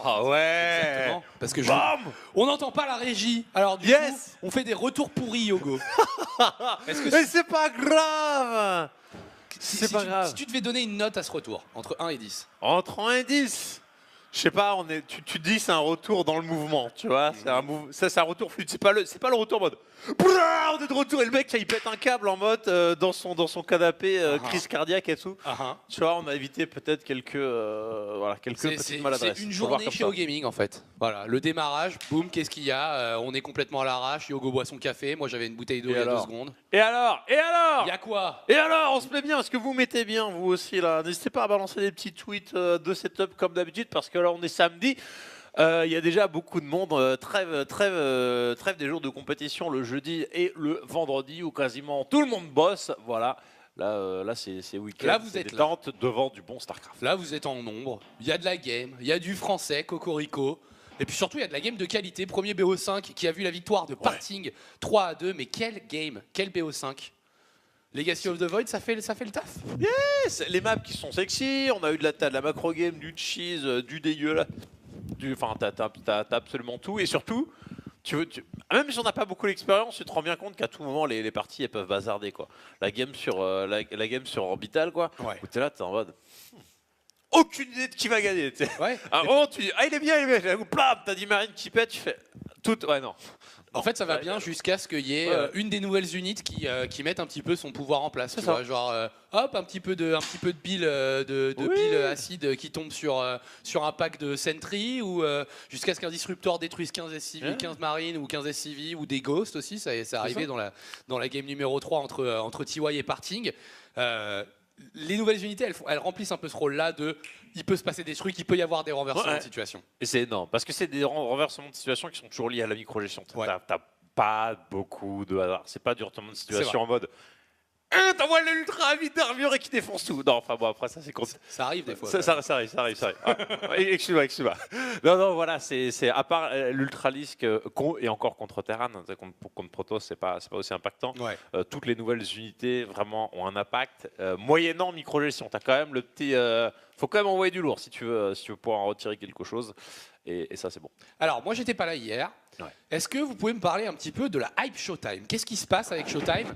Ah ouais. Exactement. Parce que on n'entend pas la régie. Alors du coup, on fait des retours pourris, Yogo. Mais c'est pas grave. C'est pas grave. Si tu devais donner une note à ce retour, entre 1 et 10. Entre 1 et 10. Je sais pas, tu dis c'est un retour dans le mouvement, tu vois. C'est un retour fluide. C'est pas le retour en mode. On est de retour et le mec il pète un câble en mode dans son canapé, crise cardiaque et tout. Tu vois, on a évité peut-être quelques petites maladresses. C'est une journée chez OGaming en fait. Voilà, le démarrage, boum, qu'est-ce qu'il y a? On est complètement à l'arrache. Yogo boit son café. Moi j'avais une bouteille d'eau il y a 2 secondes. Et alors Il y a quoi? Et alors, on se plaît bien. Est-ce que vous mettez bien vous aussi là? N'hésitez pas à balancer des petits tweets de setup comme d'habitude parce que là on est samedi. Il y a déjà beaucoup de monde. Trêve des jours de compétition le jeudi et le vendredi où quasiment tout le monde bosse. Voilà. Là c'est week-end. Là, vous êtes détente devant du bon StarCraft. Là, vous êtes en nombre. Il y a de la game, il y a du français, Cocorico. Et puis surtout, il y a de la game de qualité. Premier BO5 qui a vu la victoire de Parting 3-2. Mais quel game, quel BO5. Legacy of the Void, ça fait le taf. Yes, les maps qui sont sexy. On a eu de la macro game, du cheese, du dégueulasse. Enfin, t'as absolument tout. Et surtout, même si on n'a pas beaucoup d'expérience, tu te rends bien compte qu'à tout moment, les parties elles peuvent bazarder. Quoi. La game sur Orbital, quoi. Ouais. Où t'es là, t'es en mode. Aucune idée de qui va gagner. Ouais. À un moment, tu dis, il est bien. Plam, t'as dit Marine qui pète, tu fais. Ouais, non. En fait, ça va bien jusqu'à ce qu'il y ait une des nouvelles unités qui mette un petit peu son pouvoir en place. Tu vois, genre, hop, un petit peu de bile, bile acide qui tombe sur un pack de Sentry ou jusqu'à ce qu'un disruptor détruise 15 SCV, 15 marines ou 15 SCV ou des ghosts aussi. Ça est arrivé dans la game numéro 3 entre TY et Parting. Les nouvelles unités, elles remplissent un peu ce rôle-là de il peut se passer des trucs, il peut y avoir des renversements de situation. Et c'est énorme, parce que c'est des renversements de situation qui sont toujours liés à la micro-gestion. T'as pas beaucoup de hasard. C'est pas du retournement de situation en mode t'envoies l'ultra vite d'armure et qui défonce tout. Non, enfin bon, après ça c'est contre. Ça arrive des fois. Ça arrive. Excuse-moi. Non, voilà, c'est à part l'ultralisque et encore contre Terran, contre Protoss, c'est pas aussi impactant. Toutes les nouvelles unités vraiment ont un impact. Moyennant micro-gestion, t'as quand même le petit. Faut quand même envoyer du lourd si tu veux pouvoir en retirer quelque chose. Et ça c'est bon. Alors moi j'étais pas là hier. Est-ce que vous pouvez me parler un petit peu de la hype Showtime? Qu'est-ce qui se passe avec Showtime?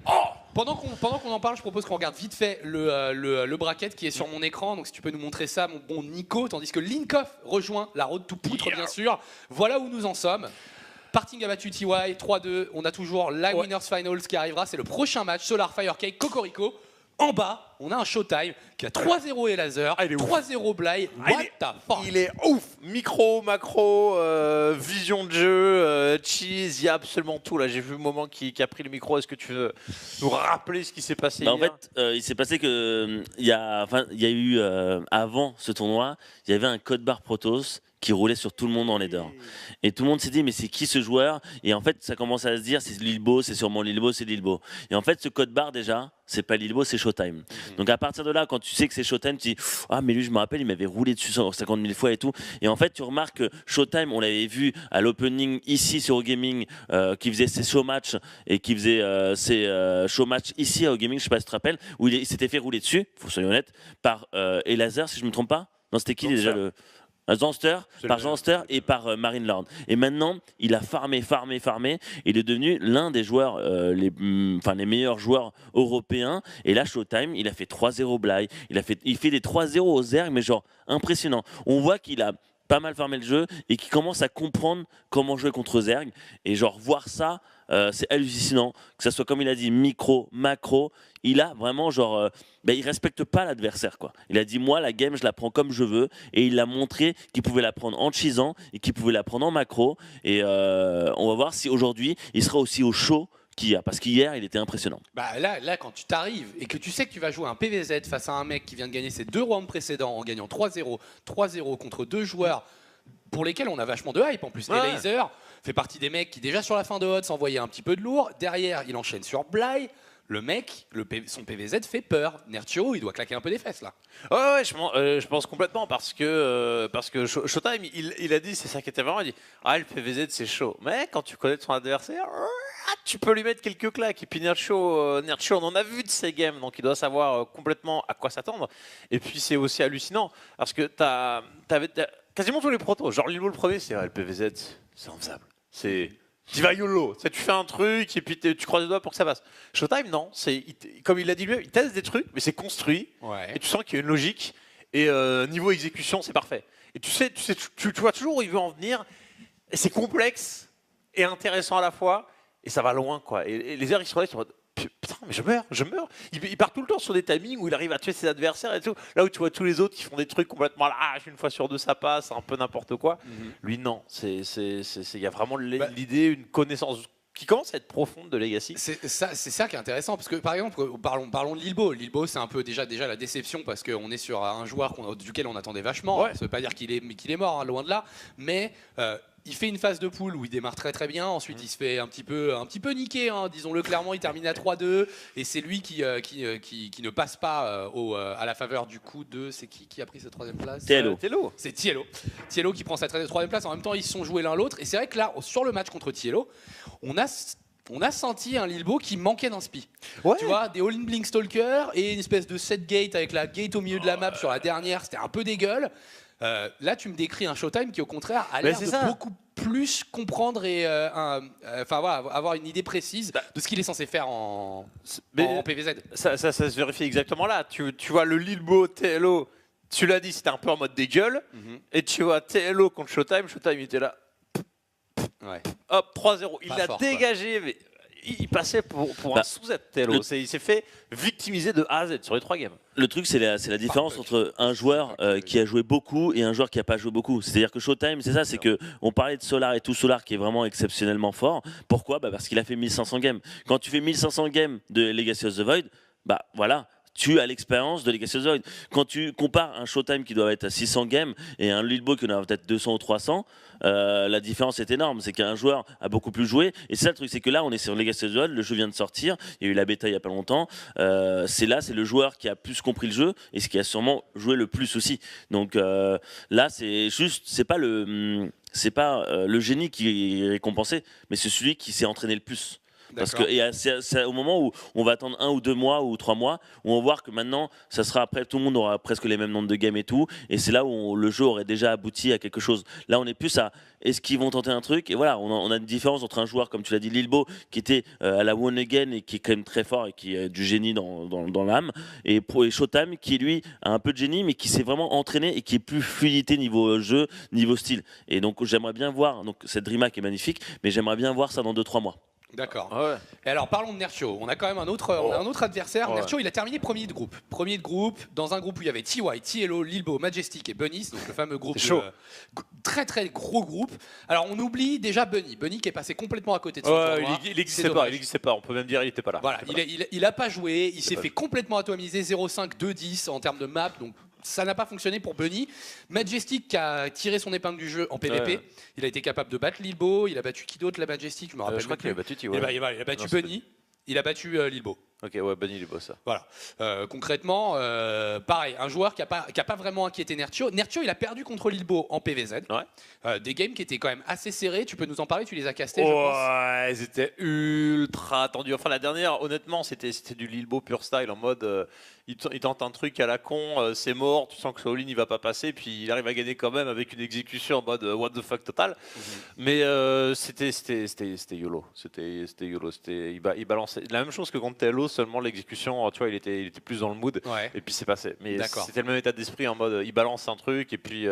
Pendant qu'on en parle, je propose qu'on regarde vite fait le bracket qui est sur mon écran. Donc si tu peux nous montrer ça, mon bon Nico, tandis que Linkoff rejoint la road to poutre, bien sûr. Voilà où nous en sommes. Parting a battu TY 3-2. On a toujours la Winners Finals qui arrivera. C'est le prochain match. Solar Firecake, Cocorico. En bas, on a un Showtime qui a 3-0 et laser, 3-0 Bly. What the fuck? Il est ouf. Micro, macro, vision de jeu, cheese, il y a absolument tout. Là, j'ai vu le moment qui a pris le micro. Est-ce que tu veux nous rappeler ce qui s'est passé hier? En fait, il s'est passé que il y a eu avant ce tournoi, il y avait un code barre Protoss qui roulait sur tout le monde en leader. Et tout le monde s'est dit mais c'est qui ce joueur? Et en fait ça commence à se dire c'est Lilbo, c'est sûrement Lilbo, c'est Lilbo. Et en fait ce code barre déjà c'est pas Lilbo, c'est Showtime. Donc à partir de là quand tu sais que c'est Showtime tu dis ah mais lui je me rappelle il m'avait roulé dessus 50 000 fois et tout. Et en fait tu remarques que Showtime on l'avait vu à l'opening ici sur OGaming qui faisait ses show match et qui faisait ses show match ici à OGaming, je sais pas si tu te rappelles, où il s'était fait rouler dessus, faut soyons honnêtes, par Elazer si je me trompe pas. Non c'était qui déjà le Zanster, par Zanster et par Marine Lord. Et maintenant, il a farmé. Il est devenu l'un des joueurs, les meilleurs joueurs européens. Et là, Showtime, il a fait 3-0 Bly. Il fait des 3-0 aux Zerg, mais genre impressionnant. On voit qu'il a pas mal farmé le jeu et qu'il commence à comprendre comment jouer contre Zerg. Et genre voir ça, c'est hallucinant. Que ça soit comme il a dit, micro, macro. Il a vraiment genre, il respecte pas l'adversaire quoi. Il a dit moi la game je la prends comme je veux et il a montré qu'il pouvait la prendre en cheesant et qu'il pouvait la prendre en macro et on va voir si aujourd'hui il sera aussi au show qu'hier parce qu'hier il était impressionnant. Bah là quand tu t'arrives et que tu sais que tu vas jouer un PVZ face à un mec qui vient de gagner ses 2 rounds précédents en gagnant 3-0 contre 2 joueurs pour lesquels on a vachement de hype en plus. Laser fait partie des mecs qui déjà sur la fin de Hot s'envoyaient un petit peu de lourd. Derrière il enchaîne sur Bly. le mec, son PVZ fait peur. Nertio, il doit claquer un peu des fesses là. Ouais, je pense complètement parce que Showtime, il a dit, c'est ça qui était vraiment, il dit le PVZ c'est chaud. Mais quand tu connais ton adversaire, tu peux lui mettre quelques claques. Et puis Nertio, on en a vu de ces games, donc il doit savoir complètement à quoi s'attendre. Et puis c'est aussi hallucinant parce que t'avais quasiment tous les protos. Genre Lilbo le premier, c'est le PVZ, c'est infaisable. Tu vas YOLO, tu fais un truc et puis tu croises les doigts pour que ça passe. Showtime, non, comme il l'a dit lui, il teste des trucs, mais c'est construit, et tu sens qu'il y a une logique, et niveau exécution, c'est parfait. Et tu vois toujours où il veut en venir, et c'est complexe et intéressant à la fois, et ça va loin, quoi. Et les airs qui se relèvent, putain, mais je meurs. Il part tout le temps sur des timings où il arrive à tuer ses adversaires et tout. Là où tu vois tous les autres qui font des trucs complètement lâches, une fois sur deux ça passe, un peu n'importe quoi. Lui, non. Il y a vraiment l'idée, une connaissance qui commence à être profonde de Legacy. C'est ça qui est intéressant, parce que par exemple, parlons de Lilbo. Lilbo, c'est un peu déjà la déception, parce qu'on est sur un joueur duquel on attendait vachement. Ça veut pas dire qu'il est mort, hein, loin de là, mais il fait une phase de poule où il démarre très très bien, ensuite il se fait un petit peu niquer, hein, disons-le clairement, il termine à 3-2, et c'est lui qui ne passe pas à la faveur du coup de... C'est qui a pris cette troisième place? Tiello. C'est Tiello. Tiello qui prend sa troisième place, en même temps ils se sont joués l'un l'autre, et c'est vrai que là, sur le match contre Tiello, on a senti un Lilbo qui manquait d'inspi. Tu vois, des all-in blink stalker et une espèce de set gate avec la gate au milieu de la map sur la dernière, c'était un peu dégueule. Là, tu me décris un Showtime qui, au contraire, a l'air de beaucoup plus comprendre et avoir une idée précise de ce qu'il est censé faire en PVZ. Ça se vérifie exactement là. Tu vois le Lilbo, TLO, tu l'as dit, c'était un peu en mode dégueule. Et tu vois TLO contre Showtime, il était là. Hop, 3-0. Il l'a dégagé, mais il passait pour un sous-Z TLO. Il s'est fait victimiser de A à Z sur les 3 games. Le truc, c'est la différence entre un joueur qui a joué beaucoup et un joueur qui n'a pas joué beaucoup. C'est-à-dire que Showtime, c'est ça, c'est que on parlait de Solar et tout, Solar qui est vraiment exceptionnellement fort. Pourquoi ? Parce qu'il a fait 1500 games. Quand tu fais 1500 games de Legacy of the Void, voilà. Tu as l'expérience de Legacy of the Void. Quand tu compares un Showtime qui doit être à 600 games et un Lilbo qui en a peut-être 200 ou 300, la différence est énorme. C'est qu'un joueur a beaucoup plus joué. Et c'est ça le truc, c'est que là, on est sur Legacy of the Void, le jeu vient de sortir, il y a eu la bêta il n'y a pas longtemps. C'est le joueur qui a plus compris le jeu et ce qui a sûrement joué le plus aussi. Donc là, c'est pas le génie qui est récompensé, mais c'est celui qui s'est entraîné le plus. Parce que c'est au moment où on va attendre 1 ou 2 mois ou 3 mois où on va voir que maintenant ça sera après, tout le monde aura presque les mêmes nombres de games et tout, et c'est là où le jeu aurait déjà abouti à quelque chose. Là on est plus à est-ce qu'ils vont tenter un truc, et voilà, on a une différence entre un joueur comme tu l'as dit, Lilbo, qui était à la one again et qui est quand même très fort et qui a du génie dans l'âme, et Showtime qui lui a un peu de génie mais qui s'est vraiment entraîné et qui est plus fluidité niveau jeu, niveau style. Et donc j'aimerais bien voir, donc cette DreamHack est magnifique, mais j'aimerais bien voir ça dans 2-3 mois. D'accord. Et alors parlons de Nertio. On a quand même un autre adversaire. Nertio, il a terminé premier de groupe, dans un groupe où il y avait TY, TLO, Lilbo, Majestic et Bunny, donc le fameux groupe très très gros groupe. Alors on oublie déjà Bunny qui est passé complètement à côté de son tournoi. Il n'existait pas, on peut même dire il n'était pas là. Voilà, il a pas joué, il s'est fait complètement atomiser 0,5, 2,10 en termes de map, donc ça n'a pas fonctionné pour Bunny. Majestic qui a tiré son épingle du jeu en PvP. Il a été capable de battre Lilbo. Il a battu qui d'autre, la Majestic? Je me rappelle. Je crois qu'il a battu T.Y. Il a battu Bunny. Il a battu Lilbo. Ok, ouais, Bunny Lilbo, ça. Voilà. Concrètement, pareil, un joueur qui a pas vraiment inquiété Nertio. Nertio, il a perdu contre Lilbo en PVZ. Des games qui étaient quand même assez serrés. Tu peux nous en parler? Tu les as castés, je pense. Ouais, ils étaient ultra tendus. Enfin, la dernière, honnêtement, c'était du Lilbo pure style en mode. Il tente un truc à la con, c'est mort, tu sens que Shaolin il va pas passer, puis il arrive à gagner quand même avec une exécution en mode what the fuck total. Mais c'était YOLO. C'était YOLO. Il balançait la même chose que contre TLO, seulement l'exécution, tu vois, il était plus dans le mood. Et puis c'est passé. Mais c'était le même état d'esprit en mode il balance un truc et puis.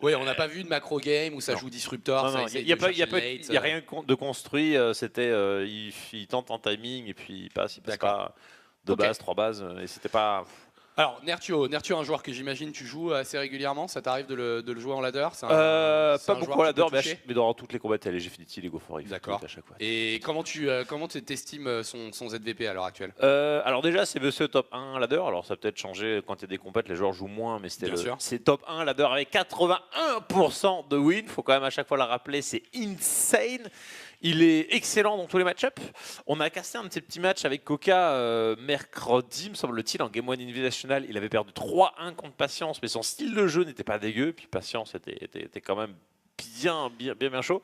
Oui, on n'a pas vu de macro game où ça joue Disruptor. Il n'y a rien de construit. C'était il tente un timing et puis il passe pas. 2 bases, 3 bases, et c'était pas... Alors, Nertio, un joueur que j'imagine tu joues assez régulièrement, ça t'arrive de le jouer en ladder? Pas beaucoup en ladder, mais dans toutes les combats télé, j'ai fini les go for it. D'accord. À chaque fois. Et comment tu estimes son ZVP à l'heure actuelle? Alors déjà, c'est monsieur top 1 ladder, alors ça a peut-être changé quand il y a des compètes, les joueurs jouent moins, mais c'est top 1 ladder avec 81% de win, faut quand même à chaque fois la rappeler, c'est insane. Il est excellent dans tous les match-ups. On a cassé un de ces petits matchs avec Coca mercredi, me semble-t-il, en Game 1 Invitational. Il avait perdu 3-1 contre Patience, mais son style de jeu n'était pas dégueu. Puis Patience était quand même bien chaud.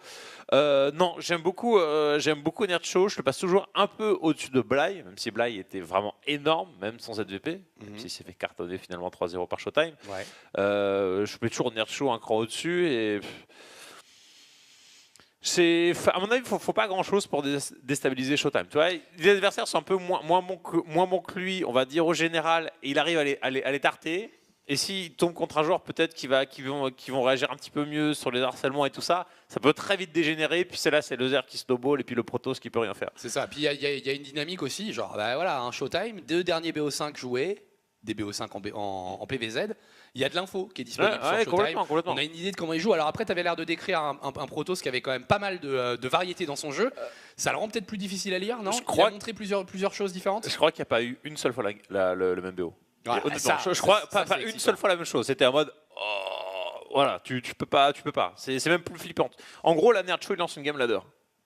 Non, j'aime beaucoup Nercho. Je le passe toujours un peu au-dessus de Bly, même si Bly était vraiment énorme, même sans ZVP, même s'il s'est fait cartonner finalement 3-0 par Showtime. Ouais. Je mets toujours Nercho un cran au-dessus et à mon avis, il ne faut pas grand-chose pour déstabiliser Showtime. Tu vois, les adversaires sont un peu moins bons que lui, on va dire au général, et il arrive à les tarter. Et s'il tombe contre un joueur peut-être qui vont réagir un petit peu mieux sur les harcèlements et tout ça, ça peut très vite dégénérer. Puis c'est le Zer qui snowball et puis le Protoss qui peut rien faire. C'est ça. Puis il y a une dynamique aussi, genre voilà, un Showtime, 2 derniers BO5 joués, des BO5 en PVZ. Il y a de l'info qui est disponible sur Showtime. Complètement. On a une idée de comment il joue. Alors après, tu avais l'air de décrire un Protoss qui avait quand même pas mal de variété dans son jeu. Ça le rend peut-être plus difficile à lire, non? Il a montré plusieurs choses différentes. Je crois qu'il n'y a pas eu une seule fois le même BO. Ouais, je crois pas une seule fois la même chose. C'était en mode voilà, tu peux pas. C'est même plus flippant. En gros, la Nercho il lance une game ladder,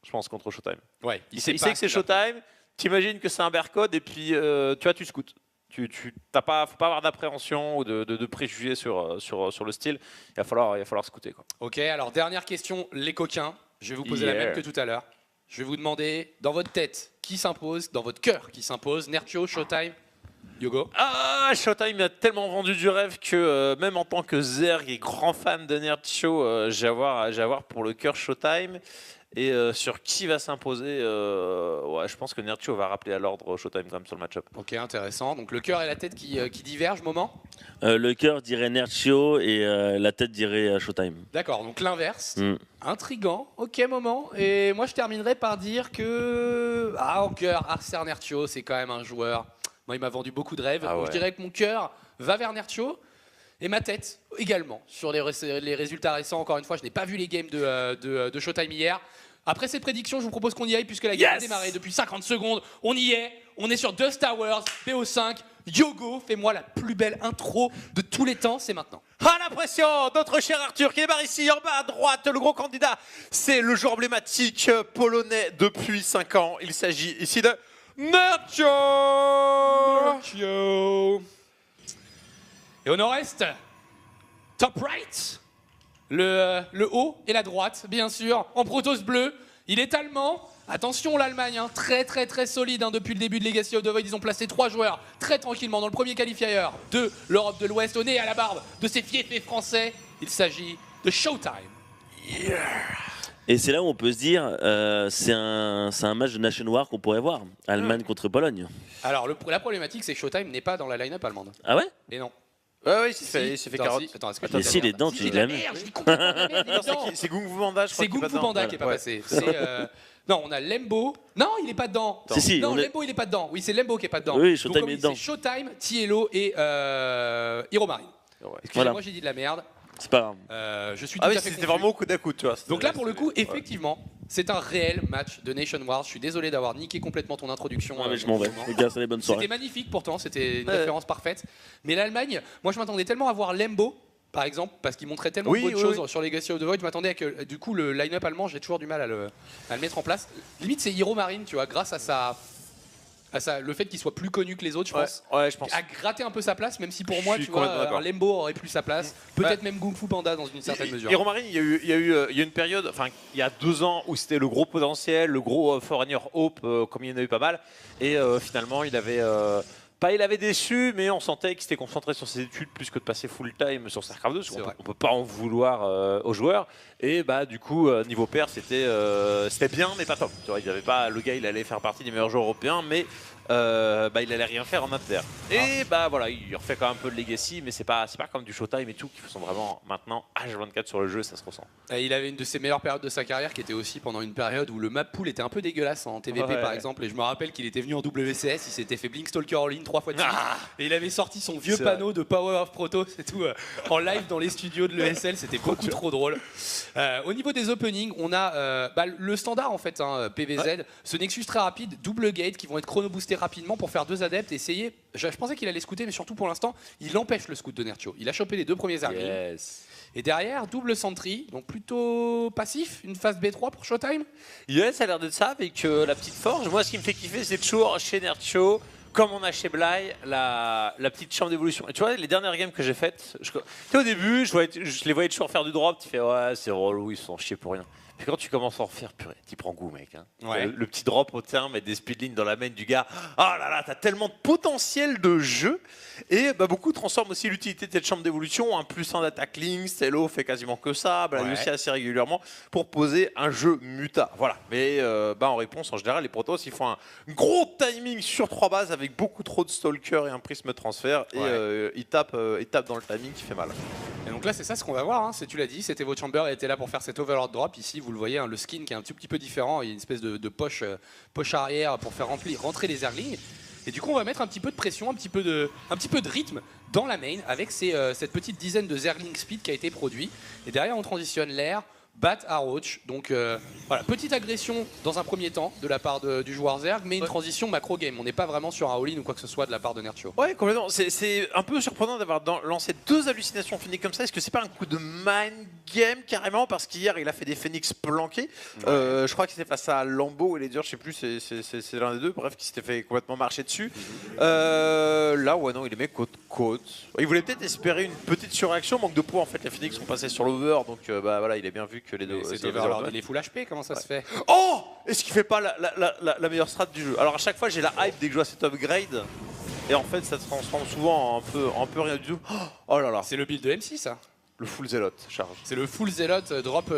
je pense, contre Showtime. Ouais, il sait que c'est Showtime. T'imagines que c'est un bear code et puis tu scoutes. Faut pas avoir d'appréhension ou de préjugés sur le style. Il va falloir scouter, quoi. Ok, alors dernière question, les coquins. Je vais vous poser la même que tout à l'heure. Je vais vous demander, dans votre tête, qui s'impose, dans votre cœur, qui s'impose, Nercho, Showtime, Yogo? Showtime a tellement vendu du rêve que même en tant que Zerg et grand fan de Nercho, j'ai à voir pour le cœur Showtime. Et sur qui va s'imposer, je pense que Nercho va rappeler à l'ordre Showtime quand même sur le match-up. Ok, intéressant. Donc le cœur et la tête qui divergent, moment? Le cœur dirait Nercho et la tête dirait Showtime. D'accord, donc l'inverse. Intriguant, ok, moment. Et moi je terminerai par dire que en cœur, Arcer Nercho, c'est quand même un joueur. Moi, il m'a vendu beaucoup de rêves. Donc, je dirais que mon cœur va vers Nercho et ma tête également. Sur les résultats récents, encore une fois, je n'ai pas vu les games de Showtime hier. Après cette prédiction, je vous propose qu'on y aille puisque la game a démarré depuis 50 secondes. On y est. On est sur Dust Towers, BO5. Yogo, fais-moi la plus belle intro de tous les temps. C'est maintenant. La pression, notre cher Arthur qui démarre ici en bas à droite. Le gros candidat, c'est le joueur emblématique polonais depuis 5 ans. Il s'agit ici de Nercho. Et au nord-est, top right, le haut et la droite, bien sûr, en Protoss bleu. Il est allemand. Attention l'Allemagne, très très très solide depuis le début de Legacy of the Void. Ils ont placé 3 joueurs très tranquillement dans le premier qualifier de l'Europe de l'Ouest, au nez et à la barbe de ces fiefs français. Il s'agit de Showtime. Et c'est là où on peut se dire, c'est un match de Nation War qu'on pourrait voir. Allemagne contre Pologne. Alors la problématique, c'est que Showtime n'est pas dans la line-up allemande. Ah ouais? Et non. Ouais, il s'est fait carotte. Mais s'il est dedans, tu dis la merde. C'est Gung Fu Banda, je crois. C'est Gung Fu Banda qui n'est pas passé. Non, on a Lembo. Non, il n'est pas dedans. Non, Lembo, il n'est pas dedans. Oui, c'est Lembo qui n'est pas dedans. Oui, Showtime est dedans. C'est Showtime, Tiello et Hero Marine. Excusez-moi, j'ai dit de la merde. C'est pas grave. Je suis tout à fait c'était vraiment au coup d'un coup, tu vois. Donc là, pour le coup, effectivement, c'est un réel match de Nation Wars. Je suis désolé d'avoir niqué complètement ton introduction. Mais je m'en vais. Les gars, c'est les bonnes soirées. C'était magnifique pourtant, c'était une référence parfaite. Mais l'Allemagne, moi je m'attendais tellement à voir Lembo, par exemple, parce qu'il montrait tellement de choses sur Legacy of the Void. Je m'attendais à que, du coup, le line-up allemand, j'ai toujours du mal à le mettre en place. Limite, c'est Hero Marine, tu vois, grâce à le fait qu'il soit plus connu que les autres, je pense. Ouais, je pense. A gratté un peu sa place, même si pour moi, tu vois, un Lembo aurait plus sa place. Peut-être même Gung Fu Panda dans une certaine mesure. Hero Marine, il y a eu une période, enfin, il y a 2 ans où c'était le gros potentiel, le gros Foreigner Hope, comme il y en a eu pas mal. Et finalement, il avait déçu, mais on sentait qu'il s'était concentré sur ses études plus que de passer full time sur StarCraft 2. On peut pas en vouloir aux joueurs. Et du coup, niveau pair, c'était bien, mais pas top. Tu vois, le gars, il allait faire partie des meilleurs joueurs européens, mais il allait rien faire en inter. Et voilà, il refait quand même un peu de Legacy, mais c'est pas comme du Showtime et tout, qui sont vraiment maintenant H24 sur le jeu, ça se ressent. Et il avait une de ses meilleures périodes de sa carrière qui était aussi pendant une période où le map pool était un peu dégueulasse en TVP par exemple. Et je me rappelle qu'il était venu en WCS, il s'était fait Blinkstalker en ligne 3 fois de suite. Et il avait sorti son vieux panneau de Power of Proto, c'est tout, en live dans les studios de l'ESL, c'était beaucoup trop drôle. Au niveau des openings, on a le standard en fait, PVZ, ce Nexus très rapide, double gate qui vont être chrono boostés rapidement pour faire 2 adeptes et essayer. Je pensais qu'il allait scouter, mais surtout pour l'instant, il empêche le scout de Nerchio. Il a chopé les 2 premiers Zerglings. Yes. Et derrière, double sentry, donc plutôt passif, une phase B3 pour Showtime. Yes, ça a l'air de ça avec la petite forge. Moi, ce qui me fait kiffer, c'est toujours chez Nerchio, comme on a chez Bly, la petite chambre d'évolution. Et tu vois, les dernières games que j'ai faites, au début, je les voyais toujours faire du drop. Tu fais, ouais, c'est relou, ils se font chier pour rien. Puis quand tu commences à en refaire, purée, t'y prends goût, mec. Hein. Ouais. Le petit drop au terme et des speedlines dans la main du gars. Oh là là, t'as tellement de potentiel de jeu. Et beaucoup transforment aussi l'utilité de cette chambre d'évolution. Un +1 d'attaque link, Stello fait quasiment que ça. Bly aussi assez régulièrement pour poser un jeu muta. Voilà. Mais en réponse, en général, les Protoss, ils font un gros timing sur 3 bases avec beaucoup trop de stalker et un prisme transfert. Et ils tapent dans le timing qui fait mal. Et donc là, c'est ça ce qu'on va voir. Hein. Tu l'as dit, c'était votre chamber, elle était là pour faire cet overlord drop. Ici, vous le voyez, hein, le skin qui est un petit peu différent. Il y a une espèce de poche arrière pour faire rentrer les Zerglings. Et du coup, on va mettre un petit peu de pression, un petit peu de rythme dans la main avec cette petite dizaine de Zergling speed qui a été produit. Et derrière, on transitionne l'air, bat à roach. Donc voilà, petite agression dans un premier temps de la part du joueur Zerg, mais une transition macro game. On n'est pas vraiment sur un all-in ou quoi que ce soit de la part de Nerchio. Ouais, complètement. C'est un peu surprenant d'avoir lancé 2 hallucinations phoenix comme ça. Est-ce que c'est pas un coup de mind game carrément? Parce qu'hier, il a fait des phoenix planqués. Je crois que c'était face à Lambeau et les durs, je sais plus, c'est l'un des deux. Bref, qui s'était fait complètement marcher dessus. Là, ouais, non, il les met côte-côte. Il voulait peut-être espérer une petite surréaction. Manque de poids, en fait, les phoenix sont passés sur l'over. Donc, voilà, il a bien vu que les deux. C'était les full HP, comment ça se fait? Oh! Est-ce qu'il fait pas la meilleure strat du jeu? Alors à chaque fois j'ai la hype dès que je vois cet upgrade et en fait ça se transforme souvent en un peu rien du tout. Oh là là. C'est le build de M6 ça. Le full zélote charge. C'est le full zélote drop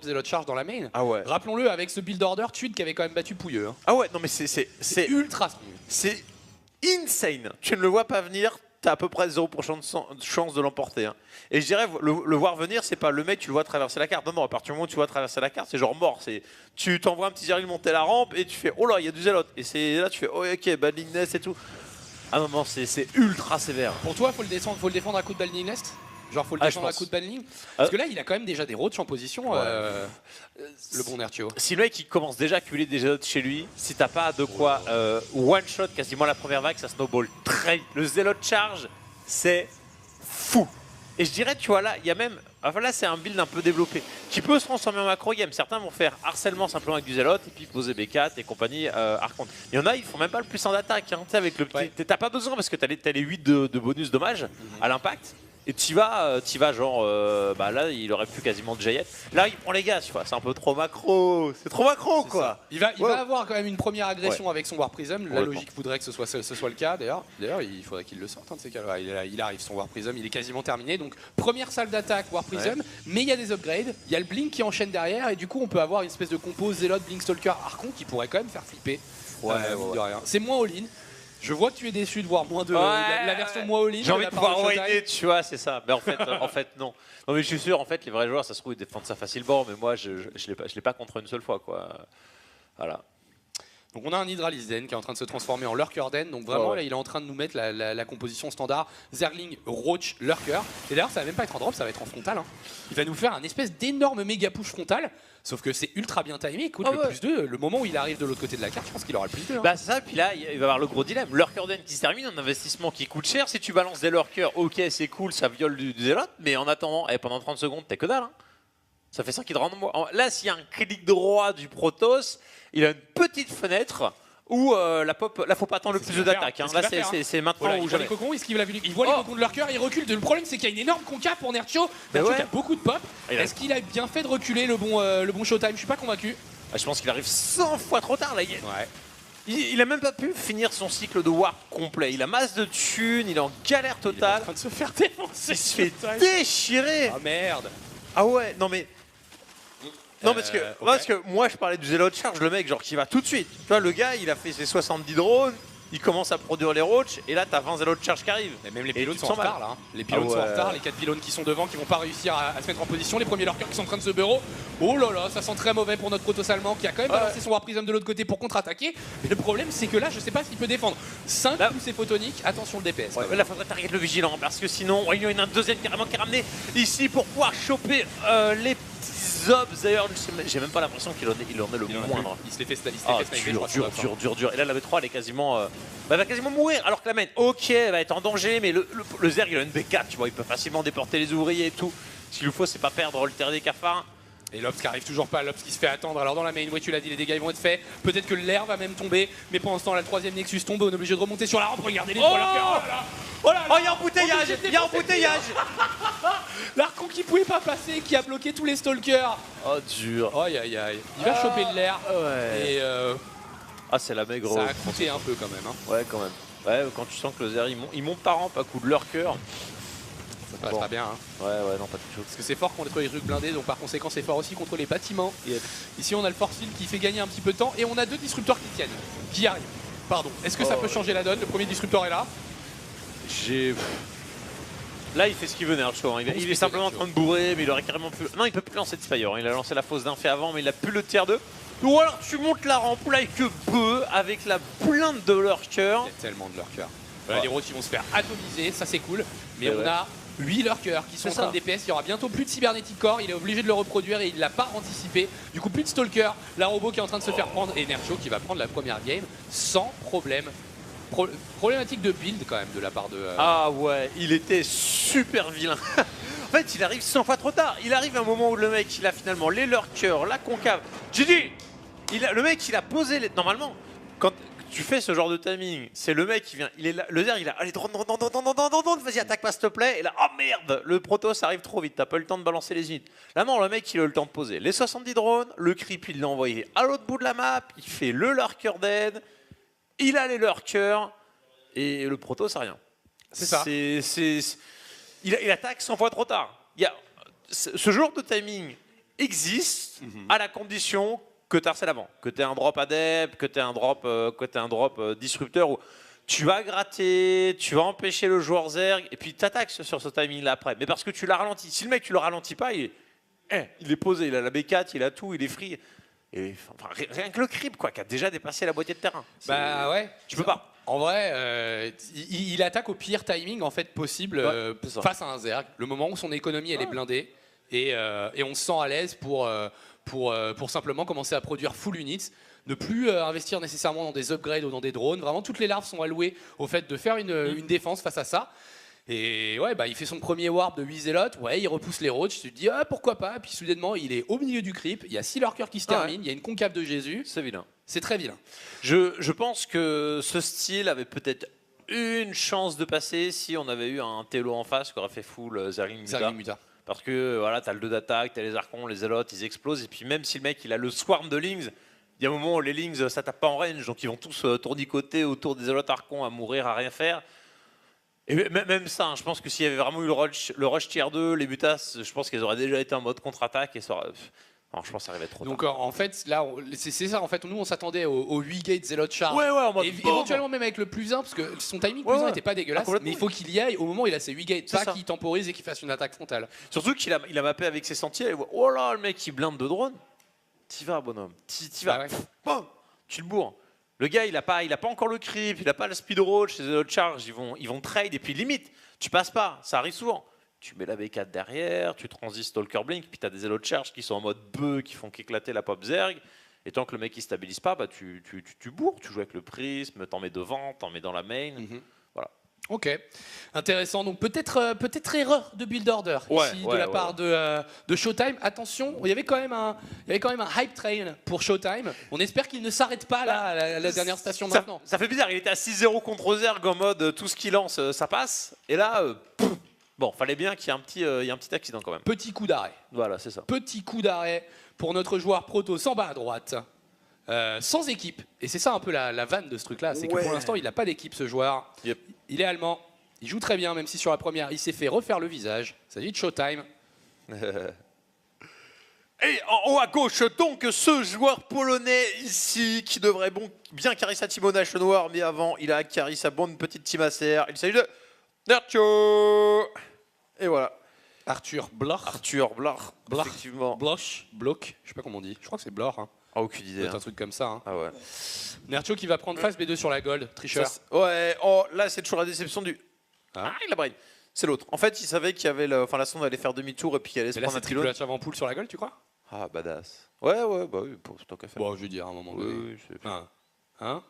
zélote charge dans la main. Ah ouais. Rappelons-le avec ce build order, Tude qui avait quand même battu Pouilleux. Hein. Ah ouais, non mais c'est ultra smooth. C'est insane. Tu ne le vois pas venir. T'as à peu près 0% de chance de l'emporter. Hein. Et je dirais, le voir venir, c'est pas le mec, tu le vois traverser la carte. Non, à partir du moment où tu vois traverser la carte, c'est genre mort. Tu t'envoies un petit Zerling monter la rampe et tu fais, oh là, il y a du zélote. Et c'est là, tu fais, oh ok, Battling Nest et tout. Ah non, c'est ultra sévère. Pour toi, faut le défendre à coup de Battling Nest? Genre faut le défendre à coup de Battling? Parce que là, il a quand même déjà des roaches en position, le bon Nerchio. Si le mec il commence déjà à cumuler des zélotes chez lui, si t'as pas de quoi one shot quasiment la première vague, ça snowball très vite. Le zélote charge, c'est fou. Et je dirais, tu vois, là, il y a même. Enfin, là, c'est un build un peu développé qui peut se transformer en macro game. Certains vont faire harcèlement simplement avec du zélote et puis poser B4 et compagnie Archonte. Il y en a, ils font même pas le plus en attaque. Hein, avec le petit. T'as pas besoin parce que t'as les 8 de bonus dommage à l'impact. Et t'y vas genre, là il aurait plus quasiment de jaillette. Là il prend les gars, tu vois, c'est un peu trop macro, c'est trop macro quoi. Il va avoir quand même une première agression avec son War Prism. La logique voudrait que ce soit le cas d'ailleurs. D'ailleurs il faudrait qu'il le sorte, hein, de ces cas-là. Il arrive, son War Prism, il est quasiment terminé. Donc première salle d'attaque War Prism, mais il y a des upgrades, il y a le Blink qui enchaîne derrière et du coup on peut avoir une espèce de compo Zealot, Blink Stalker, Archon qui pourrait quand même faire flipper. De rien. C'est moins all-in. Je vois que tu es déçu de voir moins de la version moins all-in. J'ai envie de pouvoir whiner, tu vois, c'est ça. Mais en fait, non. Non, mais je suis sûr, en fait, les vrais joueurs, ça se trouve, ils défendent ça facilement, mais moi, je l'ai pas contre une seule fois, quoi. Voilà. Donc on a un Hydralis Den qui est en train de se transformer en Lurker Den. Donc vraiment là il est en train de nous mettre la composition standard Zergling, Roach, Lurker. Et d'ailleurs ça va même pas être en drop, ça va être en frontal. Hein. Il va nous faire un espèce d'énorme méga push frontal. Sauf que c'est ultra bien timé. Écoute, le plus 2, le moment où il arrive de l'autre côté de la carte, je pense qu'il aura le plus 2. Hein. Bah c'est ça, puis là il va y avoir le gros dilemme. Lurker Den qui se termine, un investissement qui coûte cher. Si tu balances des Lurkers, ok c'est cool, ça viole du Zélote, mais en attendant, pendant 30 secondes, t'es que dalle. Hein. Ça fait ça qui te rend moi. Là s'il y a un clic droit du Protoss, il a une petite fenêtre. Ou la pop, là faut pas attendre le plus d'attaque. Hein. Là c'est maintenant ou jamais. Il voit les cocons de Lurker, il recule. Le problème c'est qu'il y a une énorme conca pour Nerchio. Nerchio qui a beaucoup de pop. Est-ce qu'il a bien fait de reculer le bon Showtime? Je suis pas convaincu. Je pense qu'il arrive 100 fois trop tard là. Il a même pas pu finir son cycle de warp complet. Il a masse de thunes, il est en galère totale. Il est en train de se faire défoncer. Il se fait déchirer. Ah merde. Ah ouais, non mais. Non parce que moi je parlais du Zélote charge, le mec genre qui va tout de suite. Tu vois le gars il a fait ses 70 drones, il commence à produire les roaches et là t'as 20 Zélote charge qui arrivent. Et même les pylônes sont en retard là. Hein. Les pylônes sont en retard, les 4 pylônes qui sont devant qui vont pas réussir à se mettre en position, les premiers Lurkers qui sont en train de se bureau. Oh là là, ça sent très mauvais pour notre Protoss allemand qui a quand même balancé son War Prism de l'autre côté pour contre-attaquer. Mais le problème c'est que là je sais pas s'il peut défendre. 5 poussées photoniques, attention le DPS. Là faudrait target le vigilant parce que sinon il y en a un deuxième carrément qui est ramené ici pour pouvoir choper les petits Zobs d'ailleurs, j'ai même pas l'impression qu'il en est le moindre. Il se les fait sniper, dur. Et là la V3 elle est quasiment elle va quasiment mourir alors que la main ok elle va être en danger mais le Zerg il a une B4 tu vois, il peut facilement déporter les ouvriers et tout. Ce qu'il lui faut c'est pas perdre le terrain des cafards. Et Lobs qui arrive toujours pas, Lobs qui se fait attendre. Alors dans la main, ouais, tu l'as dit, les dégâts ils vont être faits. Peut-être que l'air va même tomber. Mais pour l'instant, la troisième Nexus tombe. On est obligé de remonter sur la rampe. Regardez les trois lurkers. Oh il y a embouteillage. L'Archon qui pouvait pas passer, qui a bloqué tous les stalkers. Oh dur. Aïe aïe aïe. Il va choper de l'air. Ouais. Et c'est la maigre. ça a coûté un peu quand même. Hein. Ouais quand même. Ouais quand tu sens que le Zerg il monte ta rampe à coup de lurker. Ça passe pas bien. Hein. Ouais, non, pas de chose. Parce que c'est fort contre les trucs blindés, donc par conséquent, c'est fort aussi contre les bâtiments. Ici, on a le force field qui fait gagner un petit peu de temps, et on a 2 disrupteurs qui tiennent, qui arrivent. Pardon. Est-ce que ça peut changer la donne? Le premier disrupteur est là. Là, il fait ce qu'il veut, Nercho. Il est simplement en train de bourrer, mais il aurait carrément pu. Non, il peut plus lancer de Spire. Il a lancé la fausse d'un fait avant, mais il a plus le tiers 2. Ou alors, tu montes la rampe là avec peu, avec la plainte de lurkers. Il y a tellement de lurkers. Voilà, les routes qui vont se faire atomiser, ça c'est cool. Mais on a 8 lurkers qui sont en train de DPS, il y aura bientôt plus de cybernetic core, il est obligé de le reproduire et il l'a pas anticipé. Du coup plus de stalker, la robot qui est en train de se faire prendre et Nercho qui va prendre la première game sans problème. Problématique de build quand même de la part de... Ah ouais, il était super vilain. En fait il arrive 100 fois trop tard, il arrive à un moment où le mec il a finalement les lurkers, la concave. J'ai dit, le mec il a posé les... Normalement, quand tu fais ce genre de timing, c'est le mec qui vient, il est là, le Zerg il a, allez drone, vas-y attaque pas s'il te plaît, et là, oh merde, le Protoss arrive trop vite, t'as pas eu le temps de balancer les unités. Là non, le mec il a eu le temps de poser les 70 drones, le creep il l'a envoyé à l'autre bout de la map, il fait le lurker dead, il a les lurkers, et le Protoss a rien. C'est ça. Il attaque 100 fois trop tard. Ce genre de timing existe à la condition que tu harcèles avant, que tu aies un drop adep, que tu aies un drop disrupteur où tu vas gratter, tu vas empêcher le joueur Zerg et puis tu attaques sur ce timing là après. Mais parce que tu l'as ralenti. Si le mec tu le ralentis pas, il est posé, il a la B4, il a tout, il est free. Et, enfin, rien que le creep quoi, qui a déjà dépassé la moitié de terrain. Bah ouais. Tu peux pas. En vrai, il attaque au pire timing en fait possible face à un Zerg. Le moment où son économie elle est blindée et on se sent à l'aise pour simplement commencer à produire full units, ne plus investir nécessairement dans des upgrades ou dans des drones. Vraiment, toutes les larves sont allouées au fait de faire une défense face à ça. Et ouais, bah, il fait son premier warp de 8 zélotes, ouais, il repousse les roaches, tu te dis pourquoi pas, et puis soudainement il est au milieu du creep, il y a 6 lurkers qui se terminent, il y a une concave de Jésus. C'est vilain. C'est très vilain. Je pense que ce style avait peut-être une chance de passer si on avait eu un Télo en face qui aurait fait full Zergling Muta. Parce que voilà, t'as le 2 d'attaque, t'as les archons, les zélotes, ils explosent. Et puis même si le mec il a le swarm de Lings, il y a un moment où les Lings ça tape pas en range, donc ils vont tous tournicoter autour des zélotes archons à mourir, à rien faire. Et même ça, hein, je pense que s'il y avait vraiment eu le rush tier 2, les Mutas, je pense qu'ils auraient déjà été en mode contre-attaque et ça aurait... Non, je pense que ça arrivait trop tard. Donc en fait, là, c'est ça. En fait, nous, on s'attendait au 8 gates Zealot Charge. Ouais, en mode éventuellement même avec le plus 1, parce que son timing plus 1 n'était pas dégueulasse. Mais il faut qu'il y aille au moment où il a ses 8 gates, pas qu'il temporise et qu'il fasse une attaque frontale. Surtout qu'il a mappé avec ses sentiers. Oh là, le mec, il blinde de drone. T'y vas, bonhomme. T'y vas. Bon, tu le bourres. Le gars, il a pas encore le creep, il a pas le speed roach, ses Zealot Charge, ils vont trade et puis limite, tu passes pas. Ça arrive souvent. Tu mets la B4 derrière, tu transis Stalker Blink, puis tu as des Zealot Charge qui sont en mode bœuf, qui font qu'éclater la pop Zerg. Et tant que le mec il stabilise pas, bah, tu bourres, tu joues avec le prisme, t'en mets devant, t'en mets dans la main. Voilà. Ok, intéressant. Donc peut-être erreur de build order ici de la part de Showtime. Attention, il y avait quand même un hype train pour Showtime. On espère qu'il ne s'arrête pas là à la dernière station maintenant. Ça fait bizarre, il était à 6-0 contre Zerg en mode tout ce qu'il lance, ça passe. Et là, bon, fallait bien qu'il y ait un petit accident quand même. Petit coup d'arrêt. Voilà, c'est ça. Petit coup d'arrêt pour notre joueur Protoss en bas à droite. Sans équipe. Et c'est ça un peu la vanne de ce truc-là. C'est que pour l'instant, il n'a pas d'équipe, ce joueur. Yep. Il est allemand. Il joue très bien, même si sur la première, il s'est fait refaire le visage. Il s'agit de Showtime. Et en haut à gauche, donc, ce joueur polonais ici, qui devrait bien carrer sa Timo Nation War, mais avant, il a carré sa bonne petite team ACR. Il s'agit de Nercho. Et voilà. Arthur Bloch. Effectivement. Bloch. Je sais pas comment on dit. Je crois que c'est Bloch. Hein. Ah, aucune idée. C'est un truc comme ça. Hein. Ah ouais. Nercho qui va prendre face B2 sur la gold. Tricheur. Ouais. Là, c'est toujours la déception du. Il a brain. C'est l'autre. En fait, il savait qu'il y avait la sonde allait faire demi-tour et puis qu'elle allait se prendre un pylône. Là, c'est triple avant pool sur la gold, tu crois? Ah, badass. Ouais, bah oui, pour stock à faire. Bon, je veux dire, à un moment donné. Oui, Hein,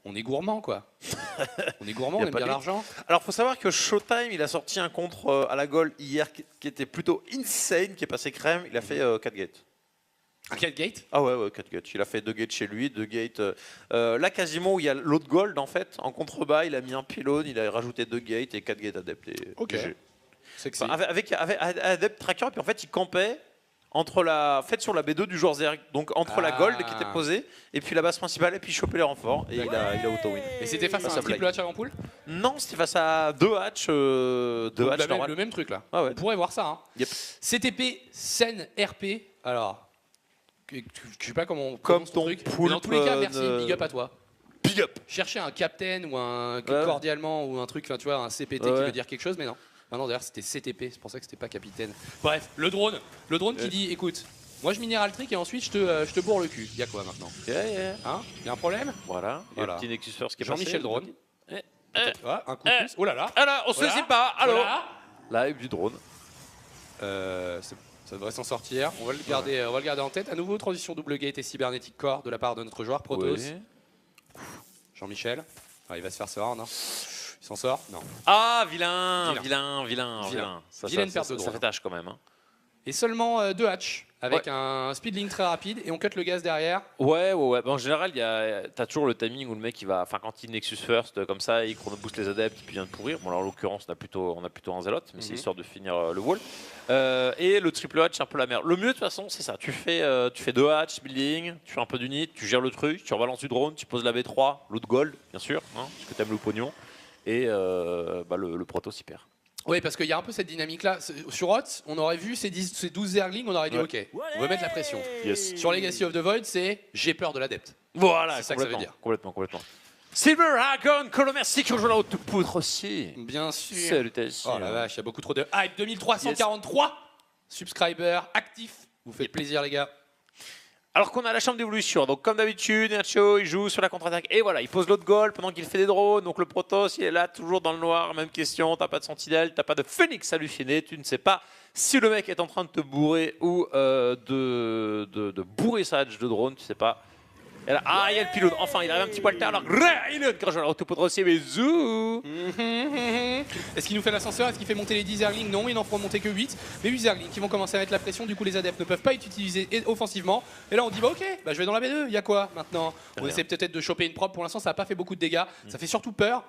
on est gourmand, quoi. On est gourmand, on aime bien l'argent. Alors, faut savoir que Showtime, il a sorti un contre à la Gold hier qui était plutôt insane, qui est passé crème. Il a fait 4 gates. Un 4 gates? Ah ouais, 4 gates. Il a fait 2 gates chez lui, 2 gates. Là, quasiment, où il y a l'autre Gold, en fait, en contrebas, il a mis un pylône, il a rajouté 2 gates et 4 gates adeptes. Ok. Sexy. Enfin, avec Adept Tracker, puis en fait, il campait sur la B2 du joueur Zerg, donc entre la Gold qui était posée et puis la base principale, et puis il chopait les renforts et il a auto-win. Et c'était face à un triple hatch avant pool? Non, c'était face à 2 hatch. Le même truc là. Ah ouais. On pourrait voir ça. Hein. Yep. CTP, Sen, RP. Alors, je sais pas comment on comme ton ton truc. poulpe. Mais dans tous les cas, merci, big up à toi. Big up. Chercher un captain ou un cordialement ou un truc, enfin tu vois, un CPT qui veut dire quelque chose, mais non. Non, d'ailleurs c'était CTP, c'est pour ça que c'était pas capitaine. Bref, le drone qui dit, écoute, moi je minéral trick et ensuite je te bourre le cul. Y'a quoi maintenant? Hein? Y'a un problème? Voilà. Il y a le petit Nexus First qui est passé. Jean-Michel Drone. Un coup de plus. Oh là là. Alors, on se sait pas. Allô. Voilà. Live du drone. Ça devrait s'en sortir. On va le garder, en tête. À nouveau, transition double gate et cybernetic core de la part de notre joueur Protoss. Oui. Jean-Michel. Ah, il va se faire ce round. Hein. Il s'en sort? Non. Ah, vilain. Vilaine perte de drone. Ça fait tâche quand même. Hein. Et seulement 2 hatch avec un speedlink très rapide et on cut le gaz derrière. Ouais. En général, t'as toujours le timing où le mec il va, enfin quand il Nexus First comme ça, il chrono boost les adeptes puis vient de pourrir. Bon alors en l'occurrence on a plutôt un zélote, mais c'est histoire de finir le wall. Et le triple hatch c'est un peu la merde. Le mieux de toute façon c'est ça. Tu fais 2 hatch building, tu fais un peu d'unit, tu gères le truc, tu rebalances du drone, tu poses la B3, l'autre gold bien sûr, hein, parce que t'aimes le pognon. Et le proto s'y perd. Oui, parce qu'il y a un peu cette dynamique-là. Sur HOTS, on aurait vu ces 12 zerglings, on aurait dit ok, on va mettre la pression. Yes. Sur Legacy of the Void, c'est j'ai peur de l'adepte. Voilà, c'est ça que ça veut dire. Complètement. Silver Dragon, Colo merci qui rejoint la haute poutre aussi. Bien sûr. Salutations. Oh la vache, il y a beaucoup trop de hype. 2343 subscribers actifs. Vous faites plaisir, les gars. Alors qu'on a la chambre d'évolution, donc comme d'habitude, Nacho il joue sur la contre-attaque et voilà, il pose l'autre goal pendant qu'il fait des drones, donc le Protoss il est là toujours dans le noir, même question, t'as pas de sentinelle, t'as pas de phénix halluciné, tu ne sais pas si le mec est en train de te bourrer ou de bourrer sa hatch de drone, tu sais pas. Et là, il y a le pylône, enfin il arrive un petit poil tard, alors il quand je autopoudre aussi, mais zou. Est-ce qu'il nous fait l'ascenseur? Est-ce qu'il fait monter les 10 zerglings? Non, il n'en fera monter que 8. Mais 8 zerglings qui vont commencer à mettre la pression, du coup les adeptes ne peuvent pas être utilisés offensivement. Et là on dit bah ok, je vais dans la B2, il y a quoi maintenant? On essaie peut-être de choper une prop, pour l'instant ça n'a pas fait beaucoup de dégâts, ça fait surtout peur.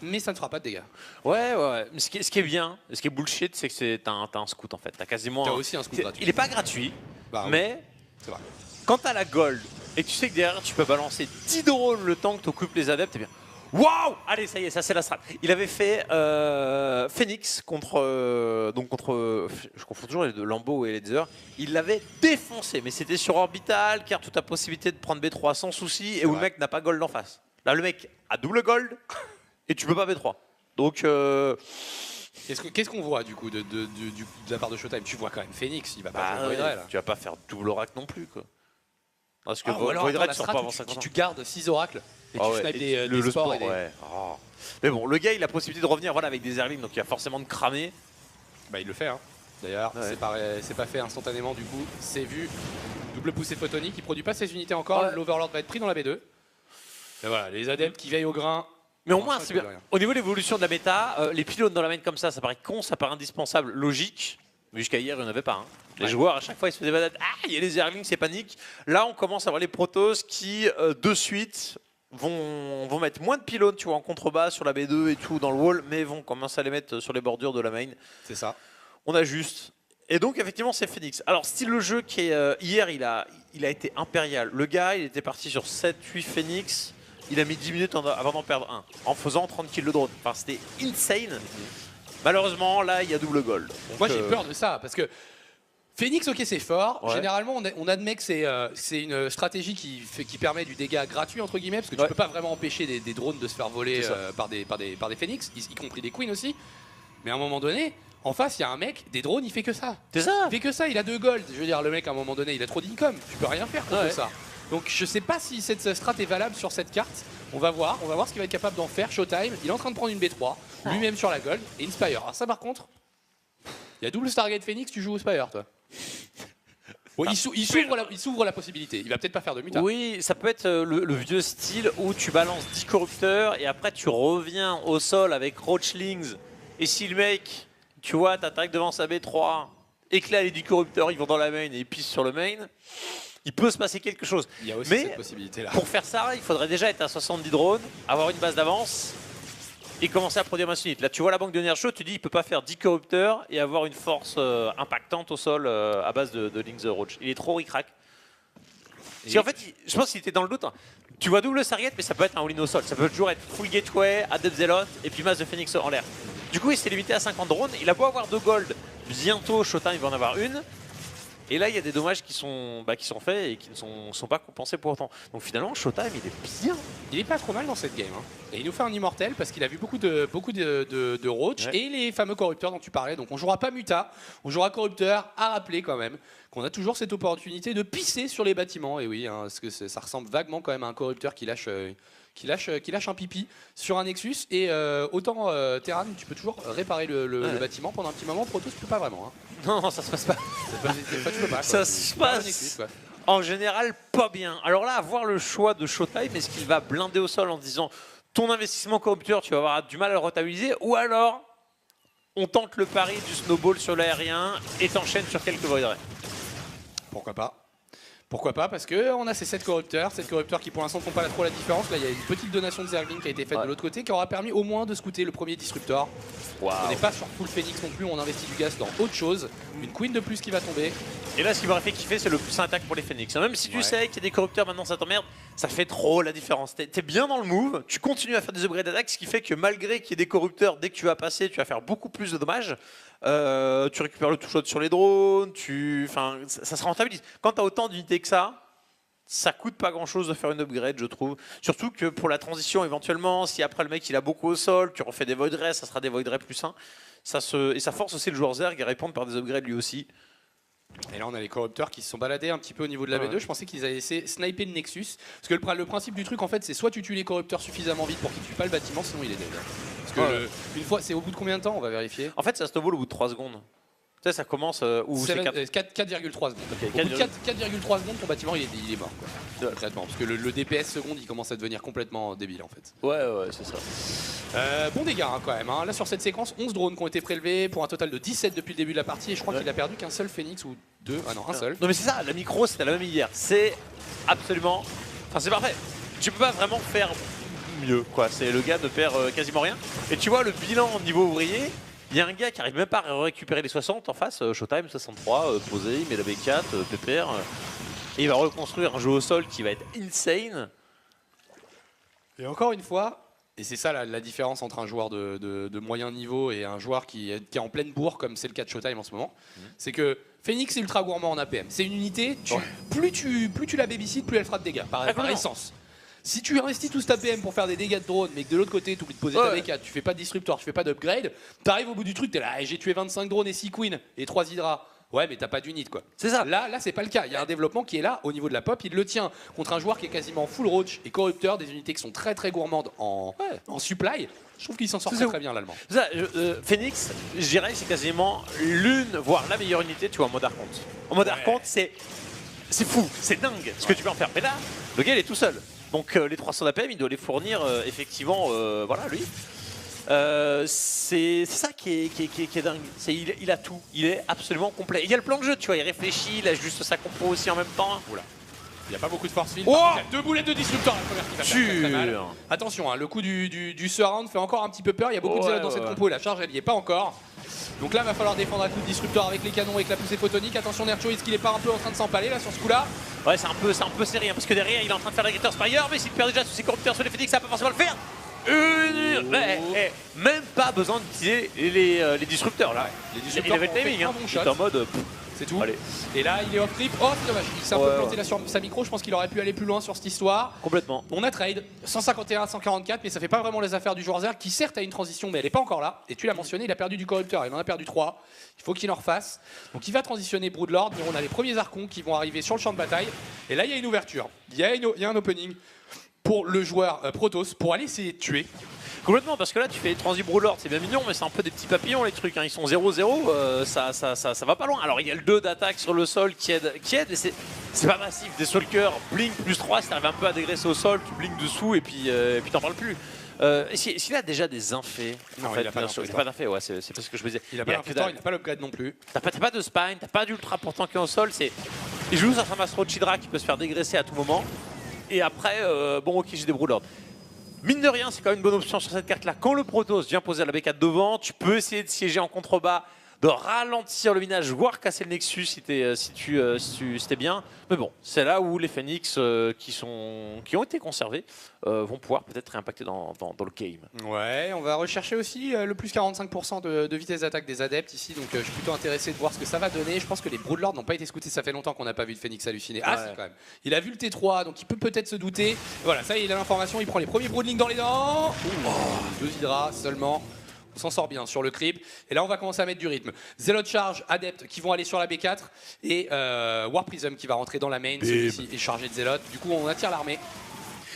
Mais ça ne fera pas de dégâts. Ouais. Mais ce qui est bien, ce qui est bullshit, c'est que t'as un scout en fait. T'as quasiment. T'as aussi un scout gratuit. Il est pas gratuit, mais c'est vrai. Quand t'as la gold et que tu sais que derrière tu peux balancer 10 drones le temps que t'occupes les adeptes, t'es bien. Waouh! Allez, ça y est, ça c'est la strat. Il avait fait Phoenix contre. Je confonds toujours les deux, Lambeau et les Nether. Il l'avait défoncé, mais c'était sur Orbital, car toute la possibilité de prendre B3 sans souci, et où le mec n'a pas gold en face. Là, le mec a double gold et tu peux pas B3. Donc. Qu'est-ce qu'on voit du coup de la part de Showtime? Tu vois quand même Phoenix, il va pas jouer Void Ray, là. Tu vas pas faire double oracle non plus quoi. Parce que Void Ray sort pas avant 50 ans. Tu gardes 6 oracles et tu snipes des sports. Mais bon, le gars il a la possibilité de revenir avec des airlings, donc il a forcément de cramer. Bah il le fait hein. D'ailleurs, c'est pas fait instantanément du coup, c'est vu. Double poussée photonique, il produit pas ses unités encore, l'Overlord va être pris dans la B2. Et voilà, les adeptes qui veillent au grain. Mais au moins, c'est bien. Au niveau de l'évolution de la méta, les pylônes dans la main comme ça paraît con, ça paraît indispensable, logique. Mais jusqu'à hier, il n'y en avait pas. Hein. Les joueurs, à chaque fois, ils se faisaient badater. Ah, il y a les airlings, c'est panique. Là, on commence à voir les Protoss qui, de suite, vont mettre moins de pylônes, tu vois, en contrebas sur la B2 et tout, dans le wall, mais vont commencer à les mettre sur les bordures de la main. C'est ça. On ajuste. Et donc, effectivement, c'est Phoenix. Alors, style le jeu qui est. Hier, il a été impérial. Le gars, il était parti sur 7-8 Phoenix. Il a mis 10 minutes avant d'en perdre un, en faisant 30 kills de drone. Enfin, c'était insane. Malheureusement, là, il y a double gold. Donc, moi, j'ai peur de ça, parce que Phoenix, ok, c'est fort. Généralement, on admet que c'est une stratégie qui permet du dégât gratuit, entre guillemets, parce que tu peux pas vraiment empêcher des drones de se faire voler par des Phoenix, y compris des Queens aussi. Mais à un moment donné, en face, il y a un mec, des drones, il fait que ça. C'est ça. Il fait que ça, il a 2 gold. Je veux dire, le mec, à un moment donné, il a trop d'income. Tu peux rien faire contre ça. Donc je sais pas si cette strat est valable sur cette carte. On va voir ce qu'il va être capable d'en faire. Showtime, il est en train de prendre une B3, lui-même sur la gold, et Inspire. Alors ça par contre, il y a double Stargate Phoenix, tu joues au Spire toi? Bon, il s'ouvre la possibilité. Il va peut-être pas faire de muta. Oui, ça peut être le vieux style où tu balances 10 corrupteurs et après tu reviens au sol avec Roachlings. Et si le mec, tu vois, t'attaques devant sa B3, éclate les 10 corrupteurs, ils vont dans la main et ils pissent sur le main, il peut se passer quelque chose. Il y a aussi Mais cette possibilité-là. pour faire ça, il faudrait déjà être à 70 drones, avoir une base d'avance et commencer à produire masse unit. Là, tu vois la banque de Nercho, tu dis il peut pas faire 10 corrupteurs et avoir une force impactante au sol à base de Link the Roach. Il est trop ric-rac. En fait, je pense qu'il était dans le doute. Hein. Tu vois double Sarget, mais ça peut être un all-in au sol. Ça peut toujours être full gateway, Adept Zealot et puis masse de Phoenix en l'air. Du coup, il s'est limité à 50 drones. Il a beau avoir 2 gold. Bientôt, Showtime il va en avoir une. Et là, il y a des dommages qui sont faits et qui ne sont pas compensés pour autant. Donc finalement, Showtime, il est bien. Il est pas trop mal dans cette game. Hein. Et il nous fait un immortel parce qu'il a vu beaucoup de roach et les fameux corrupteurs dont tu parlais. Donc on jouera pas muta, on jouera corrupteur. À rappeler quand même qu'on a toujours cette opportunité de pisser sur les bâtiments. Et oui, hein, parce que ça ressemble vaguement quand même à un corrupteur qui lâche un pipi sur un Nexus. Et autant Terran, tu peux toujours réparer le bâtiment pendant un petit moment. Proto, tu peux pas vraiment. Hein. Non, ça se passe pas. Tu peux pas, ça se passe. Nexus, quoi. En général, pas bien. Alors là, avoir le choix de Showtime, est-ce qu'il va blinder au sol en disant ton investissement corrupteur, tu vas avoir du mal à le rentabiliser, ou alors on tente le pari du snowball sur l'aérien et t'enchaînes sur quelques void rays. Pourquoi pas? Pourquoi pas? Parce qu'on a ces 7 corrupteurs qui pour l'instant ne font pas trop la différence. Là, il y a une petite donation de Zerglin qui a été faite de l'autre côté qui aura permis au moins de scouter le premier Disruptor. On n'est pas sur full Phoenix non plus, on investit du gaz dans autre chose. Une Queen de plus qui va tomber. Et là, ce qui m'aurait fait kiffer, c'est le plus attaque pour les Phoenix. Même si tu sais qu'il y a des corrupteurs maintenant, ça t'emmerde, ça fait trop la différence. T'es bien dans le move, tu continues à faire des upgrades d'attaque, ce qui fait que malgré qu'il y ait des corrupteurs, dès que tu vas passer, tu vas faire beaucoup plus de dommages. Tu récupères le touch-out sur les drones, ça se rentabilise. Quand tu as autant d'unités que ça coûte pas grand chose de faire une upgrade, je trouve. Surtout que pour la transition, éventuellement, si après le mec il a beaucoup au sol, tu refais des void rays, ça sera des void rays plus 1. Et ça force aussi le joueur Zerg à répondre par des upgrades lui aussi. Et là on a les corrupteurs qui se sont baladés un petit peu au niveau de la B2. Je pensais qu'ils allaient essayer sniper le Nexus. Parce que le principe du truc en fait c'est soit tu tues les corrupteurs suffisamment vite pour qu'ils tuent pas le bâtiment, sinon il est dead. Parce que une fois, c'est au bout de combien de temps? On va vérifier. En fait ça snowball au bout de 3 secondes. Tu sais, ça commence où c'est 4,3 secondes. Okay, 4,3 secondes, ton bâtiment il est mort. Quoi. Concrètement. Parce que le DPS seconde il commence à devenir complètement débile en fait. Ouais, c'est ça. Bon dégâts hein, quand même. Hein. Là sur cette séquence, 11 drones qui ont été prélevés pour un total de 17 depuis le début de la partie. Et je crois qu'il a perdu qu'un seul Phoenix ou deux. Ah non, un seul. Non mais c'est ça, la micro c'était la même hier. C'est absolument. Enfin, c'est parfait. Tu peux pas vraiment faire mieux quoi. C'est le gars ne perd quasiment rien. Et tu vois le bilan au niveau ouvrier. Il y a un gars qui arrive même pas à récupérer les 60 en face, Showtime 63, posé, il met la B4, pépère. Et il va reconstruire un jeu au sol qui va être insane. Et encore une fois, et c'est ça la différence entre un joueur de moyen niveau et un joueur qui est en pleine bourre, comme c'est le cas de Showtime en ce moment, c'est que Phoenix est ultra gourmand en APM. C'est une unité, plus tu la babysites, plus elle fera de dégâts, par essence. Si tu investis tout cet APM pour faire des dégâts de drone, mais que de l'autre côté, tu oublies de poser ta B4, tu fais pas de disruptor, tu fais pas d'upgrade, t'arrives au bout du truc, t'es là, j'ai tué 25 drones et 6 queens et 3 hydra. Ouais, mais t'as pas d'unit quoi. C'est ça. Là, c'est pas le cas. Il y a un développement qui est là au niveau de la pop. Il le tient contre un joueur qui est quasiment full roach et corrupteur, des unités qui sont très très gourmandes en supply. Je trouve qu'il s'en sort très bien l'allemand. Phoenix, je dirais, c'est quasiment l'une, voire la meilleure unité, tu vois, en mode Archonte. En mode Archonte, c'est fou, c'est dingue ce que tu peux en faire. Mais là, le gars il est tout seul. Donc les 300 d'APM, il doit les fournir effectivement, voilà lui. C'est ça qui est dingue. Il a tout, il est absolument complet. Il y a le plan de jeu, tu vois, il réfléchit, il a juste sa compo aussi en même temps. Oula. Il n'y a pas beaucoup de force field. Il y a 2 boulettes de disruptor la première qui va faire très mal. Attention, hein, le coup du surround fait encore un petit peu peur. Il y a beaucoup de zélotes dans cette compo et la charge elle n'y est pas encore. Donc là, il va falloir défendre un coup de disruptor avec les canons, avec la poussée photonique. Attention, Nercho, est-ce qu'il est pas un peu en train de s'empaler là sur ce coup-là? Ouais, c'est un peu serré, hein, parce que derrière, il est en train de faire la Greater Spire, mais s'il perd déjà tous ses corrupteurs sur les Phoenix, ça va pas forcément le faire. Même pas besoin d'utiliser les disrupteurs là. Les disrupteurs, il avait le timing, hein. Il est en mode. C'est tout. Allez. Et là, il est off trip. Oh, c'est dommage. Il s'est un peu planté là sur sa micro. Je pense qu'il aurait pu aller plus loin sur cette histoire. Complètement. On a trade 151 144, mais ça fait pas vraiment les affaires du joueur Zerg qui certes a une transition, mais elle est pas encore là. Et tu l'as mentionné, il a perdu du corrupteur. Il en a perdu 3. Il faut qu'il en refasse. Donc il va transitionner Broodlord. Mais on a les premiers archons qui vont arriver sur le champ de bataille. Et là, il y a une ouverture. Il y a un opening pour le joueur Protoss pour aller essayer de tuer. Complètement, parce que là tu fais les Transit Broodlord, c'est bien mignon, mais c'est un peu des petits papillons les trucs, hein. Ils sont 0-0, ça va pas loin. Alors il y a le 2 d'attaque sur le sol qui aide et c'est pas massif. Des Shulkers, blink +3, si t'arrives un peu à dégraisser au sol, tu blink dessous et puis t'en parles plus. S'il a déjà des infés, non, en fait, il a pas d'infés, ouais, c'est pas ce que je me disais. Il a pas d'infestor, il a pas l'upgrade non plus. T'as pas de spine, t'as pas d'ultra pour tanker au sol, il joue sur sa Mastro Chidra qui peut se faire dégraisser à tout moment. Et après, bon ok, j'ai des Broodlord. Mine de rien, c'est quand même une bonne option sur cette carte-là. Quand le Protoss vient poser la B4 devant, tu peux essayer de siéger en contrebas, de ralentir le minage, voire casser le Nexus si t'es bien. Mais bon, c'est là où les Phoenix qui ont été conservés vont pouvoir peut-être réimpacter dans le game. Ouais, on va rechercher aussi le plus 45% de vitesse d'attaque des adeptes ici, donc je suis plutôt intéressé de voir ce que ça va donner. Je pense que les Broodlords n'ont pas été scoutés, ça fait longtemps qu'on n'a pas vu de Phoenix halluciner. Ah, si, quand même. Il a vu le T3, donc il peut peut-être se douter. Voilà, ça il a l'information, il prend les premiers Broodlings dans les dents. Deux Hydras seulement. On s'en sort bien sur le creep. Et là, on va commencer à mettre du rythme. Zealot Charge, Adepte qui vont aller sur la B4. Et War Prism qui va rentrer dans la main. Celui-ci est chargé de Zealot. Du coup, on attire l'armée.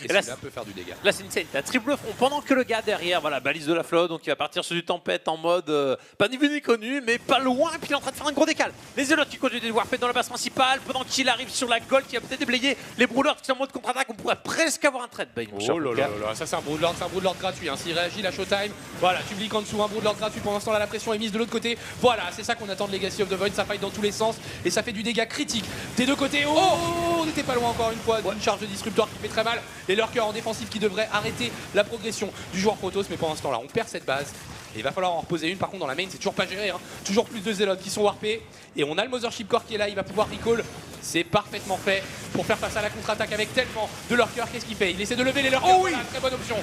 Et celui-là peut faire du dégât. Là, c'est insane. T'as triple front pendant que le gars derrière, voilà, balise de la flotte, donc il va partir sur du tempête en mode pas ni vu ni connu, mais pas loin. Et puis il est en train de faire un gros décal. Les Zealots qui continuent de warper dans la base principale pendant qu'il arrive sur la gold qui va peut-être déblayer les Broodlords qui sont en mode contre-attaque. On pourrait presque avoir un trade. Oh là là là, ça c'est un Broodlord gratuit. Hein. S'il réagit, la Showtime, voilà, tu bliques en dessous, un Broodlord gratuit. Pendant ce temps-là, la pression est mise de l'autre côté. Voilà, c'est ça qu'on attend de Legacy of the Void. Ça fight dans tous les sens et ça fait du dégât critique des deux côtés. Oh, on n'était pas loin encore une fois d'une charge de disrupteur qui fait très mal. Et Lurker en défensive qui devrait arrêter la progression du joueur Protoss, mais pendant ce temps là on perd cette base et il va falloir en reposer une. Par contre dans la main c'est toujours pas géré, hein. Toujours plus de Zealots qui sont warpés et on a le Mothership Core qui est là, il va pouvoir recall. C'est parfaitement fait pour faire face à la contre-attaque avec tellement de Lurker. Qu'est-ce qu'il fait? Il essaie de lever les Lurkers. Oh oui, très bonne option.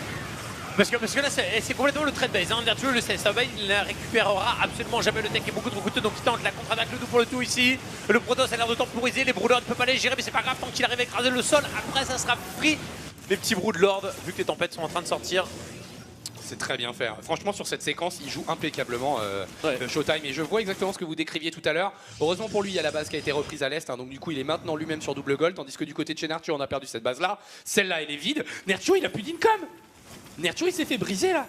Parce que là, c'est complètement le trade base. Hein. Virtueux, le Sabay, il ne récupérera absolument jamais. Le deck est beaucoup trop coûteux, donc il tente la contre-attaque, le tout pour le tout ici. Le Protoss a l'air de temporiser. Les Broodlords ne peuvent pas les gérer, mais c'est pas grave tant qu'il arrive à écraser le sol. Après, ça sera pris. Les petits Broodlords, vu que les tempêtes sont en train de sortir. C'est très bien fait. Franchement, sur cette séquence, il joue impeccablement Showtime. Et je vois exactement ce que vous décriviez tout à l'heure. Heureusement pour lui, il y a la base qui a été reprise à l'est. Hein, donc du coup, il est maintenant lui-même sur double gold. Tandis que du côté de chez Nertio, on a perdu cette base-là. Celle-là, elle est vide. Nertio, il a plus d'income. Nertio, il s'est fait briser là.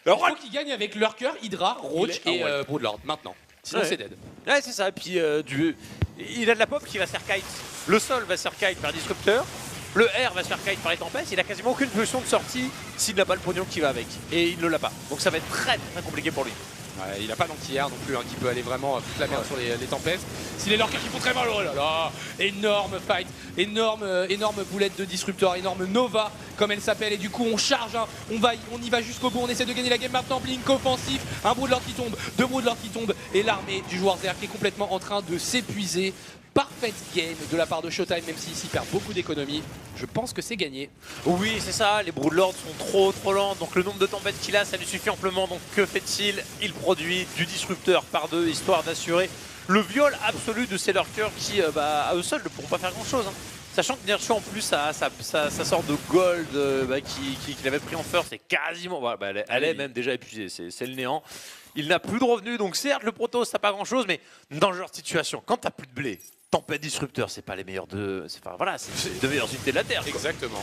Il faut qu'il gagne avec Lurker, Hydra, Roach et Broodlord maintenant. Sinon, c'est dead. Ouais, c'est ça. Et puis, il a de la pop qui va se faire kite. Le sol va se faire kite par Disrupteur. Le R va se faire kite par les tempêtes. Il a quasiment aucune solution de sortie s'il n'a pas le pognon qui va avec. Et il ne l'a pas. Donc ça va être très très compliqué pour lui. Ouais, il n'a pas d'anti-air non plus, hein, qui peut aller vraiment toute la merde sur les tempêtes. Si les Lurkers qui font très mal, oh là là, énorme fight, énorme boulette de disrupteur, énorme Nova comme elle s'appelle. Et du coup on charge, hein, on y va jusqu'au bout, on essaie de gagner la game maintenant. Blink offensif, un Broodlord qui tombe, deux Broodlords qui tombent et l'armée du joueur Zerg qui est complètement en train de s'épuiser. Parfaite game de la part de Showtime, même s'il perd beaucoup d'économies. Je pense que c'est gagné. Oui, c'est ça, les Broodlords sont trop lents, donc le nombre de tempêtes qu'il a, ça lui suffit amplement. Donc que fait-il? Il produit du disrupteur par deux, histoire d'assurer le viol absolu de ces Lurkers qui, à eux seuls, ne pourront pas faire grand-chose. Hein. Sachant que Nerchio, en plus, sa sorte de gold qu'il avait pris en first, c'est quasiment... Voilà, elle est même déjà épuisée, c'est le néant. Il n'a plus de revenus, donc certes, le Protoss, ça pas grand-chose, mais dans ce genre de situation, quand t'as plus de blé, Tempête Disrupteur, c'est pas les meilleurs de... Enfin, voilà, c'est les deux meilleures unités de la Terre. Quoi. Exactement.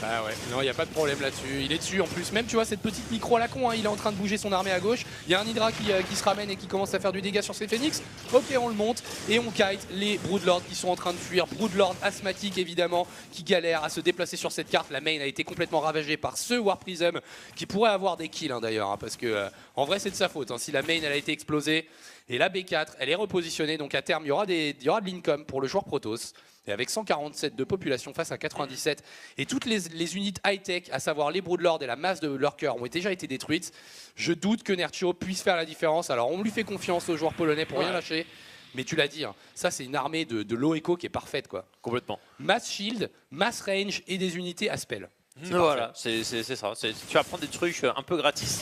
Bah ouais, non, il n'y a pas de problème là-dessus. Il est dessus en plus. Même, tu vois, cette petite micro à la con, hein, il est en train de bouger son armée à gauche. Il y a un Hydra qui se ramène et qui commence à faire du dégât sur ses Phoenix. Ok, on le monte et on kite les Broodlords qui sont en train de fuir. Broodlord asthmatique, évidemment, qui galère à se déplacer sur cette carte. La main a été complètement ravagée par ce War Prism qui pourrait avoir des kills, hein, d'ailleurs, hein, parce que en vrai, c'est de sa faute. Hein, si la main, elle a été explosée. Et la B4, elle est repositionnée, donc à terme, il y aura de l'income pour le joueur Protoss. Et avec 147 de population face à 97, et toutes les unités high-tech, à savoir les Broodlords et la masse de Lurkers, ont déjà été détruites, je doute que Nerchio puisse faire la différence. Alors on lui fait confiance aux joueurs polonais pour rien lâcher, mais tu l'as dit, hein, ça c'est une armée de low echo qui est parfaite, quoi. Complètement. Mass shield, mass range et des unités à spell. Voilà, c'est ça. Tu vas prendre des trucs un peu gratis.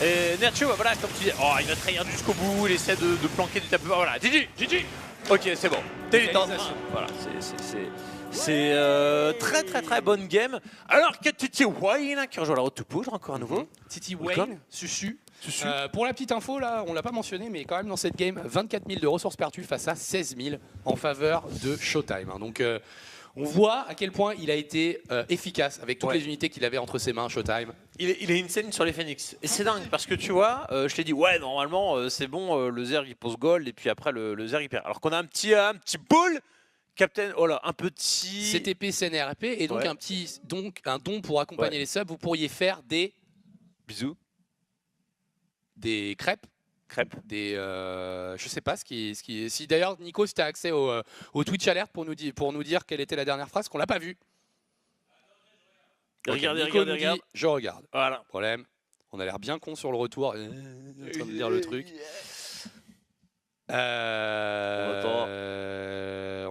Et Nerchio, voilà, comme tu dis, il va trahir jusqu'au bout, il essaie de planquer du tapeur. Voilà, GG. Ok, c'est bon. T'es voilà, c'est très bonne game. Alors que Titi Wayne qui rejoint la route to poudre encore à nouveau. Titi Wayne, Susu. Pour la petite info, là, on l'a pas mentionné, mais quand même dans cette game, 24 000 de ressources perdues face à 16 000 en faveur de Showtime. Hein. Donc On voit à quel point il a été efficace avec toutes les unités qu'il avait entre ses mains, Showtime. Il est insane sur les Phoenix. Et c'est dingue parce que tu vois, je t'ai dit, ouais, normalement, c'est bon, le Zerg il pose gold et puis après le Zerg il perd. Alors qu'on a un petit bull, Captain, oh là, un petit. CTP, CNRP et donc un don pour accompagner les subs. Vous pourriez faire des. Bisous. Des crêpes. Je sais pas si d'ailleurs Nico, si tu as accès au Twitch Alert pour nous dire quelle était la dernière phrase qu'on l'a pas vue. Regardez. Je regarde. Voilà. Problème. On a l'air bien con sur le retour. En train de dire le truc. On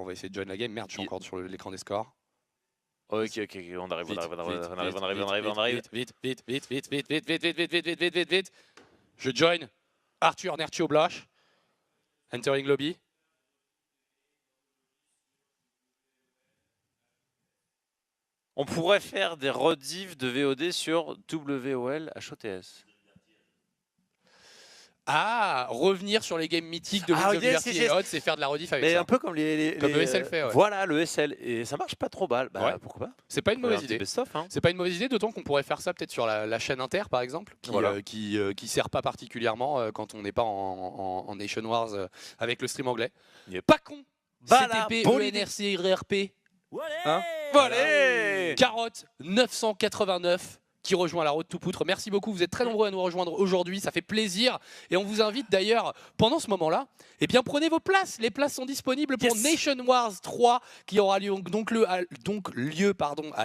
va essayer de join la game. Merde, je suis encore sur l'écran des scores. Ok, on arrive. Vite. Je join. Arthur Nertio Blash. Entering lobby. On pourrait faire des rediffs de VOD sur WOL HOTS. Ah, revenir sur les games mythiques de Wings of Liberty et Odds et faire de la rediff avec ça. Un peu comme le ESL fait. Voilà, le ESL. Et ça marche pas trop mal. Pourquoi pas? C'est pas une mauvaise idée. C'est pas une mauvaise idée, d'autant qu'on pourrait faire ça peut-être sur la chaîne Inter, par exemple, qui sert pas particulièrement quand on n'est pas en Nation Wars avec le stream anglais. Pas con. CTP, ENRC, RRP. Voilà. Carotte 989. Qui rejoint la road to poutre. Merci beaucoup, vous êtes très nombreux à nous rejoindre aujourd'hui, ça fait plaisir. Et on vous invite d'ailleurs, pendant ce moment-là, eh bien prenez vos places. Les places sont disponibles pour Nation Wars 3 qui aura lieu, à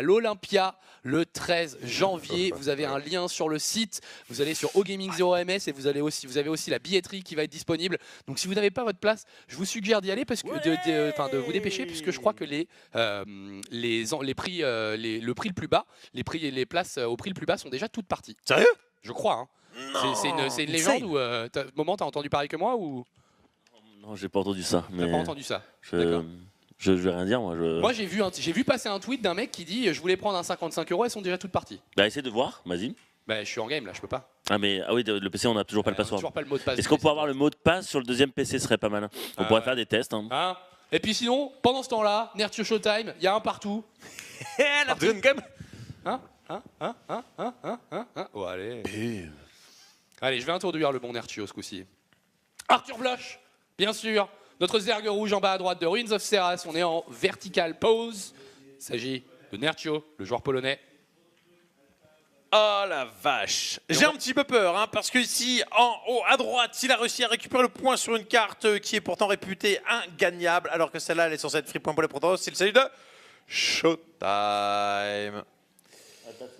l'Olympia le 13 janvier. Vous avez un lien sur le site, vous allez sur OGaming 0MS et vous avez aussi la billetterie qui va être disponible. Donc si vous n'avez pas votre place, je vous suggère d'y aller parce que de vous dépêcher puisque je crois que le prix le plus bas, les places au prix le plus bas sont déjà toutes parties. Sérieux? Je crois. Hein. C'est une légende ou moment t'as entendu pareil que moi ou? Non, j'ai pas entendu ça. T'as pas entendu ça. Je vais rien dire moi. Moi j'ai vu passer un tweet d'un mec qui dit je voulais prendre un 55 €, elles sont déjà toutes parties. Bah essaie de voir, vas-y. Bah je suis en game là, je peux pas. Ah oui, le PC on a toujours pas le password. Toujours pas le mot de passe. Est-ce qu'on peut avoir le mot de passe sur le deuxième PC, ce serait pas mal. On pourrait faire des tests. Hein. Et puis sinon, pendant ce temps-là, Nertio Showtime, il y a un partout. La deuxième game. Oh, allez. Allez, je vais introduire le bon Nertio ce coup-ci. Arthur Bloch, bien sûr. Notre Zerg rouge en bas à droite de Ruins of Seras. On est en vertical pose. Il s'agit de Nertio, le joueur polonais. Oh la vache. J'ai un petit peu peur, parce que ici, en haut à droite, il a réussi à récupérer le point sur une carte qui est pourtant réputée ingagnable, alors que celle-là, elle est censée être free point pour les Protoss. Il s'agit de Showtime.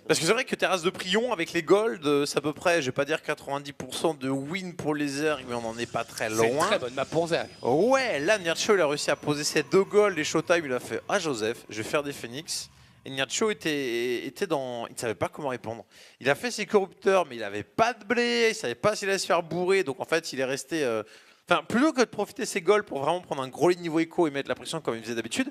Parce que c'est vrai que terrasse de Prion avec les golds, c'est à peu près, je vais pas dire 90% de win pour les Zerg, mais on n'en est pas très loin. C'est une très bonne map pour Zerg. Ouais, là Nertio il a réussi à poser ses 2 golds et Showtime il a fait Joseph, je vais faire des Phoenix. Et Nertio était dans, il ne savait pas comment répondre. Il a fait ses corrupteurs, mais il n'avait pas de blé, il savait pas s'il allait se faire bourrer, donc en fait il est resté. Enfin, plutôt que de profiter de ses golds pour vraiment prendre un gros lead niveau écho et mettre la pression comme il faisait d'habitude,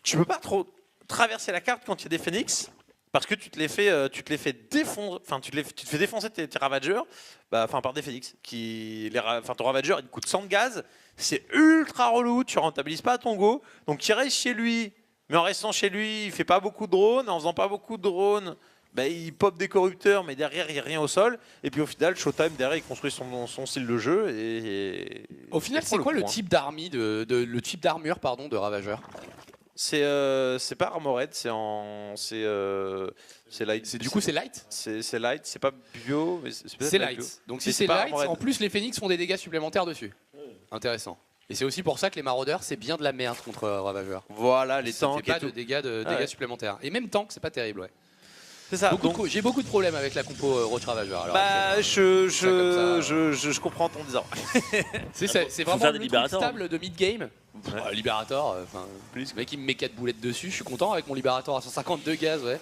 tu peux pas trop traverser la carte quand il y a des Phoenix. Parce que tu te les fais défoncer, enfin tu te fais défoncer tes Ravageurs, par des Phoenix. Ton Ravager il coûte 100 de gaz, c'est ultra relou, tu rentabilises pas ton go, donc il reste chez lui, mais en restant chez lui, il fait pas beaucoup de drones, en faisant pas beaucoup de drones, il pop des corrupteurs, mais derrière il n'y a rien au sol, et puis au final Showtime derrière il construit son style de jeu et au final c'est quoi le type d'armure de Ravageur? C'est pas Armored, c'est light. Du coup c'est light. C'est light, c'est pas bio, mais c'est light. Bio. Donc si c'est light, en plus les Phoenix font des dégâts supplémentaires dessus. Intéressant. Et c'est aussi pour ça que les maraudeurs c'est bien de la merde contre Ravageur. Voilà, les tanks. Ça fait pas de dégâts supplémentaires. Et même tank c'est pas terrible, ouais. C'est ça. J'ai beaucoup de problèmes avec la compo Roach Ravageur. Je comprends ton disant. C'est vraiment le truc stable de mid-game. Liberator, le mec il me met 4 boulettes dessus, je suis content avec mon Liberator à 152 gaz, ouais.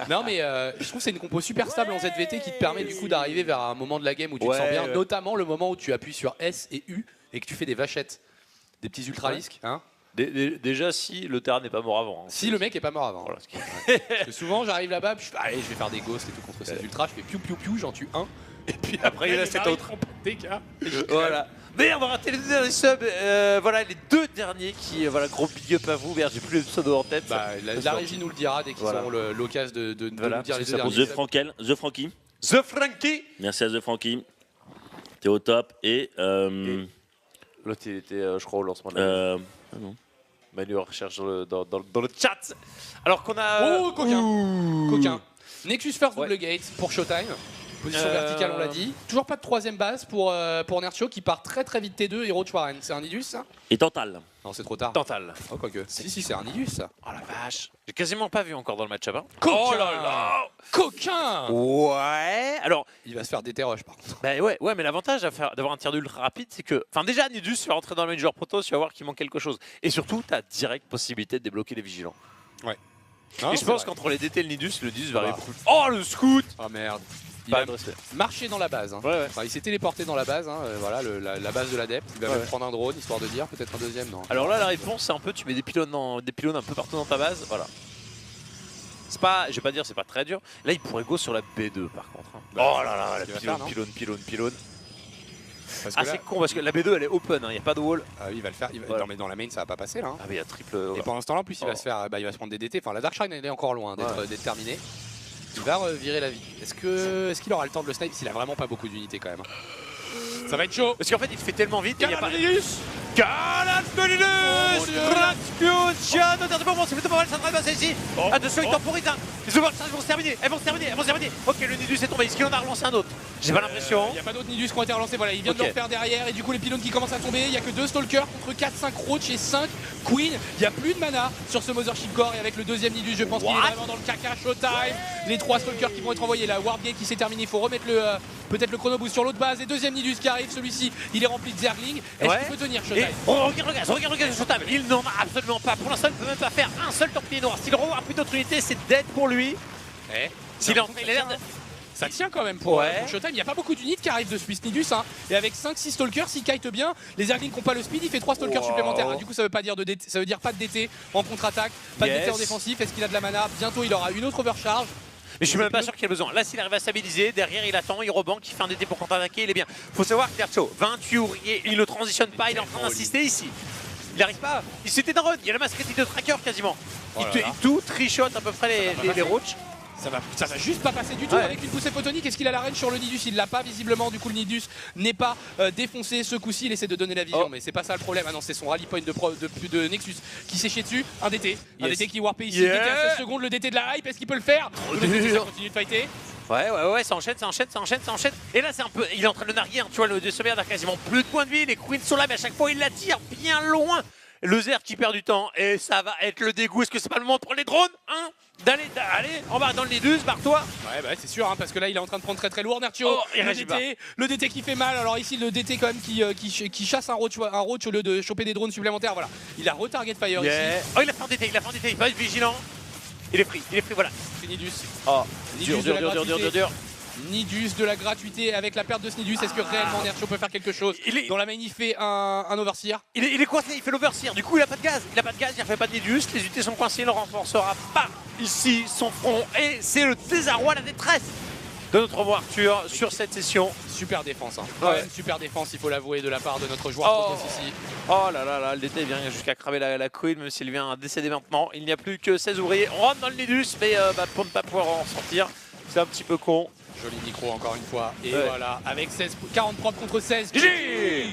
Non mais je trouve que c'est une compo super stable en ZVT qui te permet du coup d'arriver vers un moment de la game où tu te sens bien, notamment le moment où tu appuies sur S et U et que tu fais des vachettes, des petits ultralisques, hein. Déjà si le terrain n'est pas mort avant. Si le mec est pas mort avant. Voilà, parce que souvent j'arrive là-bas, je vais faire des ghosts et tout contre ces ultras, je fais piou piou piou, j'en tue un. Et puis Après, il y en a 7 autres. Dégâts. Voilà. Merde, on a raté les 2 derniers subs. Voilà, les 2 derniers qui. Voilà, gros big up à vous. Merde, j'ai plus le pseudo en tête. Bah, la régie nous le dira dès qu'ils auront l'occasion de Voilà, nous dire les c'est deux ça Pour derniers. The Frankel, The Frankie. The Frankie. Merci à The Frankie. T'es au top. Et. L'autre, il était, je crois, au lancement de la Ah non. Manu recherche dans le chat. Alors qu'on a. Oh, coquin. Nexus First Ouais. Double Gate pour Showtime. Position verticale, on l'a dit. Toujours pas de troisième base pour Nerchio qui part très très vite T2 et Roach Warren. C'est un Nidus ça? Et Tantal. Non, c'est trop tard. Tantal. Oh, quoique. Si, c'est un Nidus ça. Oh la vache. J'ai quasiment pas vu encore dans le match-up. Hein. Coquin. Oh là là. Coquin. Ouais. Alors, Il va se faire DT rush par contre. bah ouais, mais l'avantage d'avoir un tir ultra rapide, c'est que. Enfin, déjà, Nidus, tu vas rentrer dans le major proto, tu vas voir qu'il manque quelque chose. Et surtout, tu as direct possibilité de débloquer les vigilants. Non, et je c'est pense vrai. qu'entre les DT et le Nidus va va. arriver beaucoup. Oh, le scout. Ah merde. Il Pas va adressé. marcher dans la base. Hein. Ouais. Enfin, il s'est téléporté dans la base. Hein. Voilà, la base de l'adepte. Il va Ouais. même prendre un drone histoire de dire. Peut-être un deuxième. Non. Alors là, la réponse, c'est un peu, tu mets des pylônes un peu partout dans ta base. Voilà. C'est pas, je vais pas dire, c'est pas très dur. Là, il pourrait go sur la B2 par contre. Hein. Bah, Oh là là, la il va faire, non pylône. Parce que Ah, là, c'est con parce que la B2 elle est open, il n'y a pas de wall. il va le faire. Voilà. Non, mais dans la main, ça va pas passer là. Hein. Ah, mais il y a triple. Et Voilà. pendant ce temps-là, en plus, il va Oh. se faire, il va se prendre des DT. Enfin, la Darkshine, elle est encore loin d'être terminée. Il va virer la vie. Est-ce qu'il aura le temps de le snipe? S'il a vraiment pas beaucoup d'unités quand même. Ça va être chaud. Parce qu'en fait, il fait tellement vite. Il y a pas. Caladinus. Caladinus Rasputia de performance, c'est plutôt pas mal, ça traverse ici. Attention, il temporise. Les overcharges vont se terminer. Elles vont se terminer. Ok, le Nidus est tombé. Est-ce qu'il en a relancé un autre? J'ai pas l'impression. Il n'y a pas d'autres Nidus qui ont été relancés. Voilà, il vient de Ok. le refaire derrière. Et du coup, les pylônes qui commencent à tomber. Il n'y a que 2 Stalkers contre 4, 5 Roach et 5 Queen. Il n'y a plus de mana sur ce Mothership Core. Et avec le deuxième Nidus, je pense qu'il est vraiment dans le caca. Showtime. Les 3 Stalkers qui vont être envoyés. La Warp Gate qui s'est terminée. Il faut remettre peut-être le chrono boost sur l'autre base. Et deuxième Nidus qui arrive. Celui-ci, il est rempli de Zergling. Est-ce qu'il peut tenir Et Showtime? regarde Showtime. Il n'en a absolument pas. Pour l'instant, il ne peut même pas faire un seul Templier noir. S'il revoit plus d'autres unités, c'est dead pour lui. S'il est en train, il a l'air de. Ça tient quand même pour Ouais. Showtime. Il n'y a pas beaucoup d'unités qui arrivent de Swiss Nidus. Hein. Et avec 5-6 Stalkers, s'il kite bien, les Zerglings qui n'ont pas le speed, il fait 3 Stalkers supplémentaires. Du coup, ça veut pas dire de DT, ça veut dire pas de DT en contre-attaque, pas de DT en défensif. Est-ce qu'il a de la mana? Bientôt, il aura une autre overcharge. Mais je suis même pas sûr qu'il ait besoin. Là, s'il arrive à stabiliser, derrière, il attend, il rebanque, il fait un DT pour contre-attaquer, il est bien. Faut savoir que Nerchio, 28 ouvriers, il ne transitionne pas, il est en train d'insister ici. Il n'arrive pas. Il s'était dans run. Il y a la masquette de tracker quasiment. Oh Il là là. tout trichote à peu près les roaches. Ça va juste pas passer du tout Ouais. avec une poussée photonique. Est-ce qu'il a la reine sur le Nidus? Il l'a pas visiblement. Du coup, le Nidus n'est pas défoncé. Ce coup-ci, il essaie de donner la vision, mais c'est pas ça le problème. Ah non, c'est son rally point de Nexus qui s'est chié dessus. Un DT. Un Yes. DT qui warpé ici. Yeah. DT à 16 secondes. Le DT de la hype. Est-ce qu'il peut le faire? Le DT, ça continue de fighter. Ouais, ça enchaîne. Et là, c'est un peu. Il est en train de narguer. Hein. Tu vois, le sommet a quasiment plus de points de vie. Les queens sont là, mais à chaque fois, il la tire bien loin. Le Zer qui perd du temps. Et ça va être le dégoût. Est-ce que c'est pas le moment de prendre les drones? Hein? Allez, on va dans le Nidus, barre-toi. Ouais, bah c'est sûr, hein, parce que là, il est en train de prendre très très lourd. Nerchio, Oh, il réagit le DT qui fait mal. Alors ici, le DT quand même qui chasse un roach au lieu de choper des drones supplémentaires. Voilà, il a retarget fire ici. Oh, il a fait un DT, il va être vigilant. Il est pris, voilà. C'est Nidus. Oh, Nidus dur. dur. Nidus de la gratuité avec la perte de Snidus. Est-ce que réellement Nerchio peut faire quelque chose? Dans la main, il fait un overseer. Il est coincé, il fait l'overseer. Du coup, il a pas de gaz. Il refait pas de Nidus. Les unités sont coincées, il ne renforcera pas ici son front. Et c'est le désarroi, la détresse de notre Arthur sur cette session. Super défense. Hein. Ouais. Quand même, super défense, il faut l'avouer, de la part de notre joueur Protoss ici. Oh là là, le DT vient jusqu'à cramer la queen, même s'il vient à décéder maintenant. Il n'y a plus que 16 ouvriers. On rentre dans le Nidus, mais pour ne pas pouvoir en sortir, c'est un petit peu con. Joli micro encore une fois. Et Ouais. voilà, avec 40 propres contre 16. GG.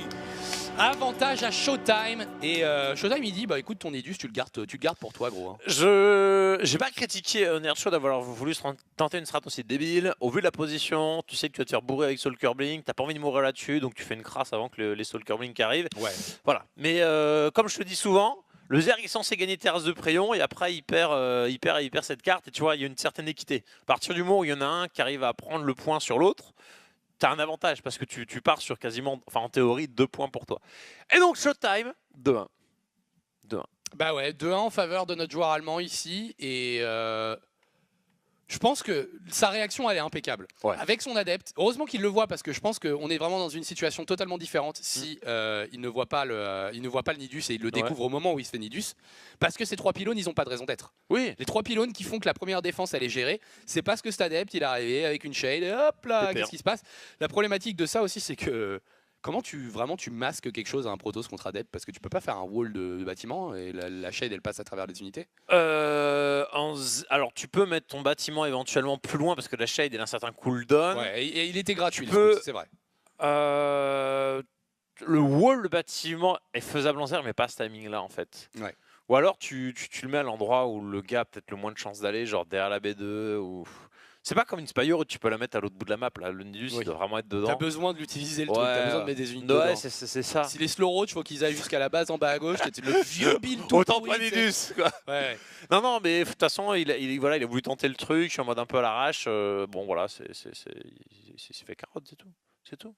Avantage à Showtime. Et Showtime, il dit, bah écoute, ton Nidus, tu le gardes pour toi, gros. Hein. J'ai pas critiqué Nerchio d'avoir voulu tenter une strat aussi débile. Au vu de la position, tu sais que tu vas te faire bourrer avec Stalker Blink, t'as pas envie de mourir là-dessus, donc tu fais une crasse avant que les Stalker Blink arrivent. Ouais. Voilà. Mais comme je te dis souvent, le Zerg est censé gagner Terrasse de Préon et après il perd cette carte et tu vois, il y a une certaine équité. À partir du moment où il y en a un qui arrive à prendre le point sur l'autre, t'as un avantage parce que tu pars sur quasiment, enfin en théorie, 2 points pour toi. Et donc Showtime, 2-1. Bah ouais, 2-1 en faveur de notre joueur allemand ici. Et Je pense que sa réaction, elle est impeccable. Ouais. Avec son adepte, heureusement qu'il le voit parce que je pense qu'on est vraiment dans une situation totalement différente si il ne voit pas le Nidus et il le découvre au moment où il se fait Nidus. Parce que ces 3 pylônes, ils n'ont pas de raison d'être. Oui. Les 3 pylônes qui font que la première défense, elle est gérée, c'est parce que cet adepte, il est arrivé avec une shade et hop là, qu'est-ce qui se passe? La problématique de ça aussi, c'est que comment tu masques quelque chose à un Protoss contre adepte parce que tu peux pas faire un wall de bâtiment et la shade elle passe à travers les unités. Alors tu peux mettre ton bâtiment éventuellement plus loin parce que la shade elle a un certain cooldown. Ouais, et il était gratuit, c'est vrai. Le wall de bâtiment est faisable en serre mais pas à ce timing là en fait. Ouais. Ou alors tu le mets à l'endroit où le gars a peut-être le moins de chances d'aller, genre derrière la B2 ou... C'est pas comme une Spire où tu peux la mettre à l'autre bout de la map. Là. Le Nidus, il doit vraiment être dedans. T'as besoin de l'utiliser le truc, t'as besoin de mettre des unités dedans. C'est ça. Si les slow roads, il faut qu'ils aillent jusqu'à la base en bas à gauche, le vieux build tout autant pourri, pas Nidus quoi. Ouais. Non, mais de toute façon, il a voulu tenter le truc, je suis en mode un peu à l'arrache. Bon, voilà, il s'est fait carotte, c'est tout.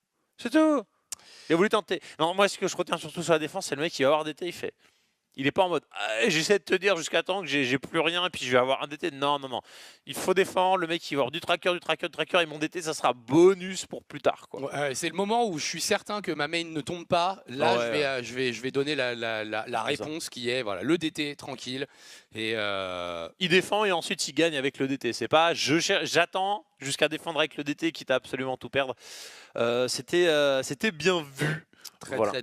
Il a voulu tenter. Non, moi, ce que je retiens surtout sur la défense, c'est le mec qui va avoir DT, il fait. Il est pas en mode j'essaie de te dire jusqu'à temps que j'ai plus rien et puis je vais avoir un DT. Non. Il faut défendre. Le mec il va avoir du tracker et mon DT ça sera bonus pour plus tard. Ouais, c'est le moment où je suis certain que ma main ne tombe pas. Là je vais donner la réponse qui est voilà, le DT tranquille. Et il défend et ensuite il gagne avec le DT. C'est pas j'attends jusqu'à défendre avec le DT quitte à absolument tout perdre. C'était bien vu.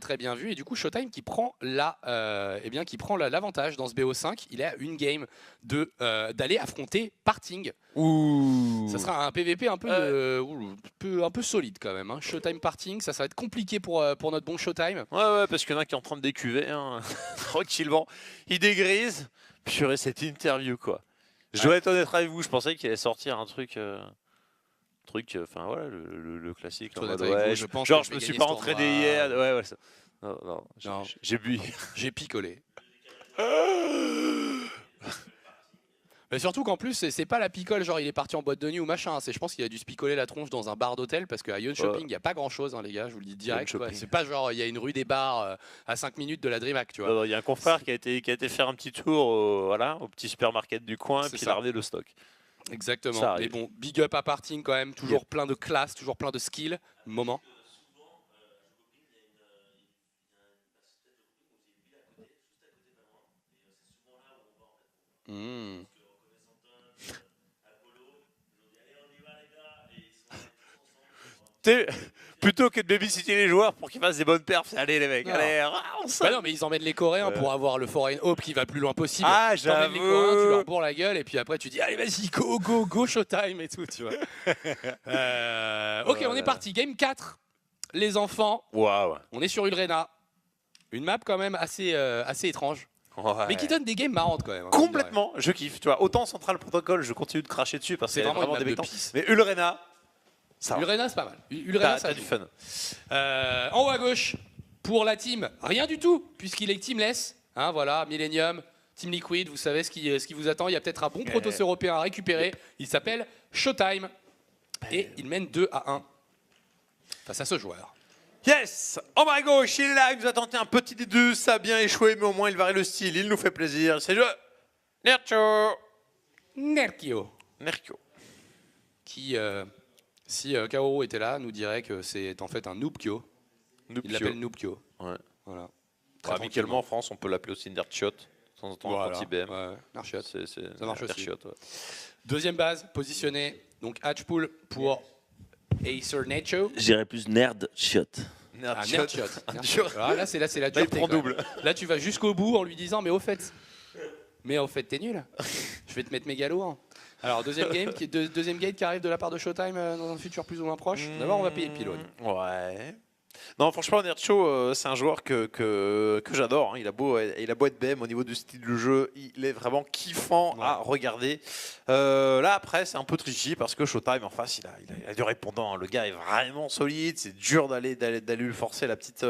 Très bien vu. Et du coup, Showtime qui prend l'avantage dans ce BO5. Il est à une game d'aller affronter Parting. Ça sera un PVP un peu solide quand même. Hein. Showtime Parting, ça va être compliqué pour notre bon Showtime. Ouais, parce qu'il y en a qui est en train de décuver hein. Tranquillement. Il dégrise. Purée, cette interview quoi. Je dois être honnête avec vous, je pensais qu'il allait sortir un truc. Enfin voilà, le classique. En mode, je me suis pas entraîné hier. Ouais, non, j'ai bu. J'ai picolé. Mais surtout qu'en plus, c'est pas la picole, genre il est parti en boîte de nuit ou machin. Je pense qu'il a dû se picoler la tronche dans un bar d'hôtel parce qu'à Ion Shopping, il n'y a pas grand chose, hein, les gars, je vous le dis direct. C'est pas genre il y a une rue des bars à 5 minutes de la DreamHack, tu vois. Il y a un confrère qui a été faire un petit tour au petit supermarket du coin, puis il a ramené le stock. Exactement. Mais bon, big up à Parting quand même, toujours plein de classe, toujours plein de skill. Moment. Plutôt que de babysitter les joueurs pour qu'ils fassent des bonnes perfs, allez les mecs, allez, non mais ils emmènent les Coréens pour avoir le Foreign Hope qui va le plus loin possible. Ah j'avoue. Les Coréens, tu leur bourres la gueule et puis après tu dis allez vas-y go Showtime et tout, tu vois. Ok, on est parti, game 4. Les enfants. Wow. On est sur Ulrena. Une map quand même assez étrange. Ouais. Mais qui donne des games marrantes quand même. Complètement, je kiffe. Tu vois, autant Central Protocol, je continue de cracher dessus parce que c'est vraiment des mais Ulrena. Ulrena c'est pas mal. Ulrena ça a du fun. En haut à gauche, pour la team, rien du tout, puisqu'il est teamless. Hein, voilà, Millennium, Team Liquid, vous savez ce qui vous attend. Il y a peut-être un bon Protoss européen à récupérer. Il s'appelle Showtime. Et il mène 2-1 face à ce joueur. Yes! Oh my gosh, il est là, il nous a tenté un petit D2, ça a bien échoué, mais au moins il varie le style, il nous fait plaisir. C'est le Nerkio. Qui... si Kaoru était là, nous dirait que c'est en fait un Noobkyo. Il l'appelle Noobkyo. Ouais. Voilà. Amicalement en France, on peut l'appeler aussi Nerchiot. De temps en temps, quand il BM. Nerchiot. Ça marche aussi. Ouais. Deuxième base, positionnée. Donc Hatchpool pour Acer Nacho. Je dirais plus Nerdshot. Nerdshot. Là, c'est la dureté. Double. Là, tu vas jusqu'au bout en lui disant mais au fait, t'es nul. Je vais te mettre mégalo. Hein. Alors, deuxième gate qui arrive de la part de Showtime dans un futur plus ou moins proche. D'abord, on va payer le pylône. Ouais. Non, franchement, Nercho, c'est un joueur que j'adore. Hein. Il a beau être BM au niveau du style de jeu, il est vraiment kiffant à regarder. Là, après, c'est un peu tricky parce que Showtime, en face, il a du répondant. Hein. Le gars est vraiment solide. C'est dur d'aller lui forcer la petite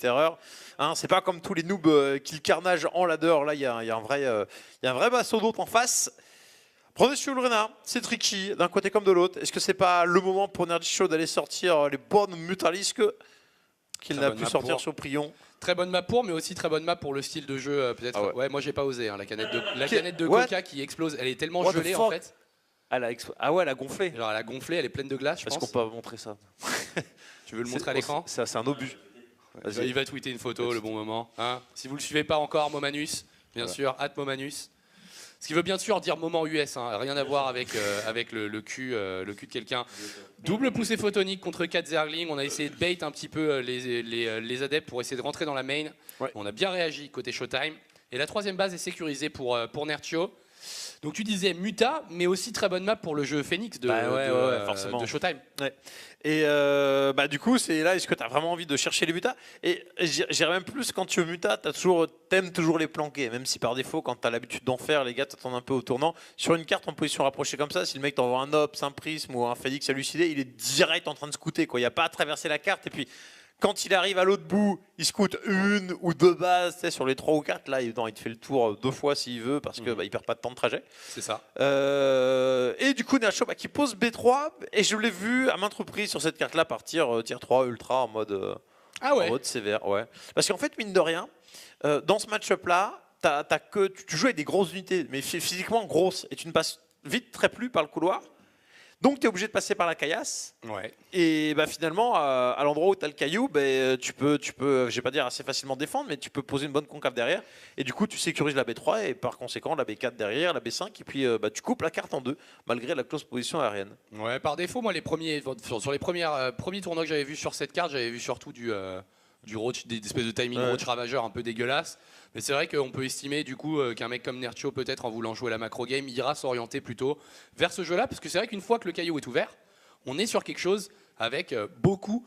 erreur. Hein, c'est pas comme tous les noobs qui le carnage en ladder. Là, il y a un vrai mastodonte en face. Prenez sur Ulrena, c'est tricky d'un côté comme de l'autre. Est-ce que c'est pas le moment pour Nerdshow d'aller sortir les bonnes Mutalisques qu'il n'a pu sortir sur Prion? Très bonne map pour, mais aussi très bonne map pour le style de jeu peut-être. Ouais, moi j'ai pas osé. Hein. La canette de Coca qui explose, elle est tellement gelée en fait. Ah ouais, elle a gonflé. Genre elle a gonflé, elle est pleine de glace, je pense. Est-ce qu'on peut montrer ça? Tu veux le montrer à l'écran? C'est un obus. Il va tweeter une photo, le bon moment. Hein, si vous le suivez pas encore, Momanus, bien sûr, @Momanus. Ce qui veut bien sûr dire moment US, hein, rien à voir avec, avec le cul de quelqu'un. Double poussée photonique contre 4 Zergling. On a essayé de bait un petit peu les adeptes pour essayer de rentrer dans la main. Ouais. On a bien réagi côté Showtime. Et la troisième base est sécurisée pour Nertio. Donc tu disais Muta, mais aussi très bonne map pour le jeu Phoenix de Showtime. Ouais. Et du coup, c'est là, est-ce que tu as vraiment envie de chercher les mutas? Et j'irais même plus, quand tu veux muta, t'aimes toujours les planquer, même si par défaut, quand tu as l'habitude d'en faire, les gars t'attendent un peu au tournant. Sur une carte en position rapprochée comme ça, si le mec t'envoie un Ops, un Prisme ou un Phoenix halluciné, il est direct en train de scouter. Il n'y a pas à traverser la carte. Et puis, quand il arrive à l'autre bout, il scoute une ou deux bases sur les 3 ou 4. Là, il te fait le tour 2 fois s'il veut parce qu'il ne perd pas de temps de trajet. C'est ça. Et du coup, Nacho qui pose B3. Et je l'ai vu à maintes reprises sur cette carte-là partir tier 3 ultra en mode, en mode sévère. Ouais. Parce qu'en fait, mine de rien, dans ce match-up-là, tu joues avec des grosses unités, mais physiquement grosses. Et tu ne passes vite très plus par le couloir. Donc, tu es obligé de passer par la caillasse. Ouais. Et finalement, à l'endroit où tu as le caillou, tu peux, je vais pas dire assez facilement défendre, mais tu peux poser une bonne concave derrière. Et du coup, tu sécurises la B3 et par conséquent, la B4 derrière, la B5. Et puis, tu coupes la carte en 2, malgré la close position aérienne. Ouais, par défaut, moi, sur les premiers tournois que j'avais vus sur cette carte, j'avais vu surtout du roach, des espèces de timing roach ravageur un peu dégueulasse. Mais c'est vrai qu'on peut estimer du coup qu'un mec comme Nertio, peut-être en voulant jouer la macro game, ira s'orienter plutôt vers ce jeu-là, parce que c'est vrai qu'une fois que le caillou est ouvert, on est sur quelque chose avec beaucoup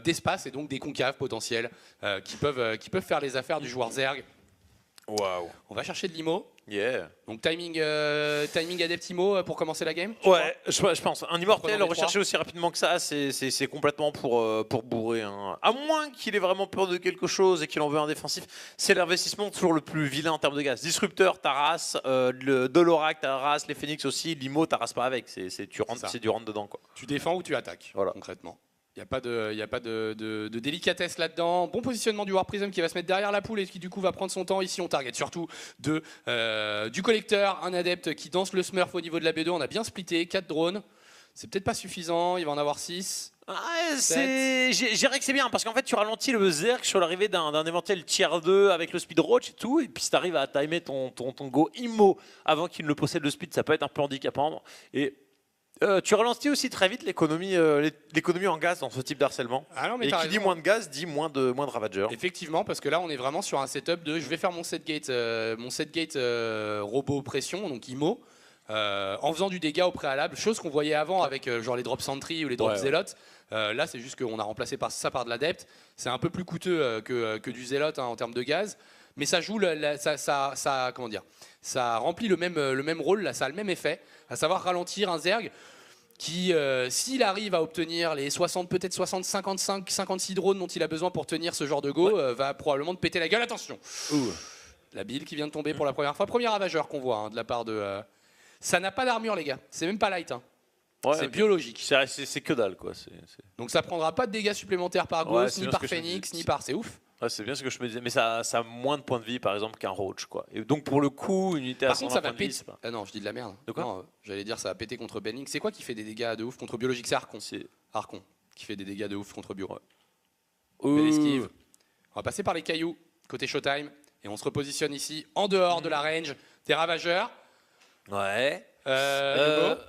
d'espace et donc des concaves potentielles qui peuvent faire les affaires du joueur Zerg. Waouh. On va chercher de l'IMO. Yeah. Donc timing adept IMO pour commencer la game. Ouais, je pense. Un immortel recherché aussi rapidement que ça, c'est complètement pour bourrer. Hein. À moins qu'il ait vraiment peur de quelque chose et qu'il en veut un défensif, c'est l'investissement toujours le plus vilain en termes de gaz. Disrupteur, t'arrases, le Dolorak, t'arrases, les Phoenix aussi, l'IMO, t'arrases pas avec. C'est du rentre dedans. Quoi. Tu défends ou tu attaques, voilà. Concrètement. Il n'y a pas de délicatesse là-dedans. Bon positionnement du War Prism qui va se mettre derrière la poule et qui du coup va prendre son temps. Ici on target surtout du collecteur, un adepte qui danse le smurf au niveau de la B2. On a bien splitté, 4 drones. C'est peut-être pas suffisant, il va en avoir 6. Je dirais que c'est bien parce qu'en fait tu ralentis le Zerg sur l'arrivée d'un éventuel tier 2 avec le speed roach et tout. Et puis si tu arrives à timer ton go immo avant qu'il ne le possède le speed, ça peut être un peu handicapant. Et tu ralentis aussi très vite l'économie en gaz dans ce type d'harcèlement. Ah non, mais et qui dit moins de gaz dit moins de ravageurs. Effectivement, parce que là on est vraiment sur un setup de je vais faire mon set gate robot pression, donc IMO, en faisant du dégât au préalable, chose qu'on voyait avant avec genre les drops sentry ou les drops zélotes. Là c'est juste qu'on a remplacé ça par de l'adepte. C'est un peu plus coûteux que du zélote en termes de gaz. Mais ça joue, comment dire, ça remplit le même rôle, là, ça a le même effet, à savoir ralentir un Zerg qui, s'il arrive à obtenir les 60, peut-être 60, 55, 56 drones dont il a besoin pour tenir ce genre de go, va probablement te péter la gueule. Attention, la build qui vient de tomber pour la première fois, premier ravageur qu'on voit de la part de... Ça n'a pas d'armure les gars, c'est même pas light. C'est biologique. C'est que dalle quoi. Donc ça prendra pas de dégâts supplémentaires par Ghost, ni par Phoenix, ni par... C'est ouf. Ouais, c'est bien ce que je me disais, mais ça a moins de points de vie par exemple qu'un Roach quoi. Et donc pour le coup, une unité à 120 points de vie, c'est pas... Ah non, je dis de la merde. De quoi? Non, j'allais dire ça a pété contre Benning. C'est quoi qui fait des dégâts de ouf contre Biologique? C'est Archon. C'est Archon qui fait des dégâts de ouf contre Bio. Belle esquive. On va passer par les cailloux côté Showtime et on se repositionne ici en dehors de la range des ravageurs. Ouais.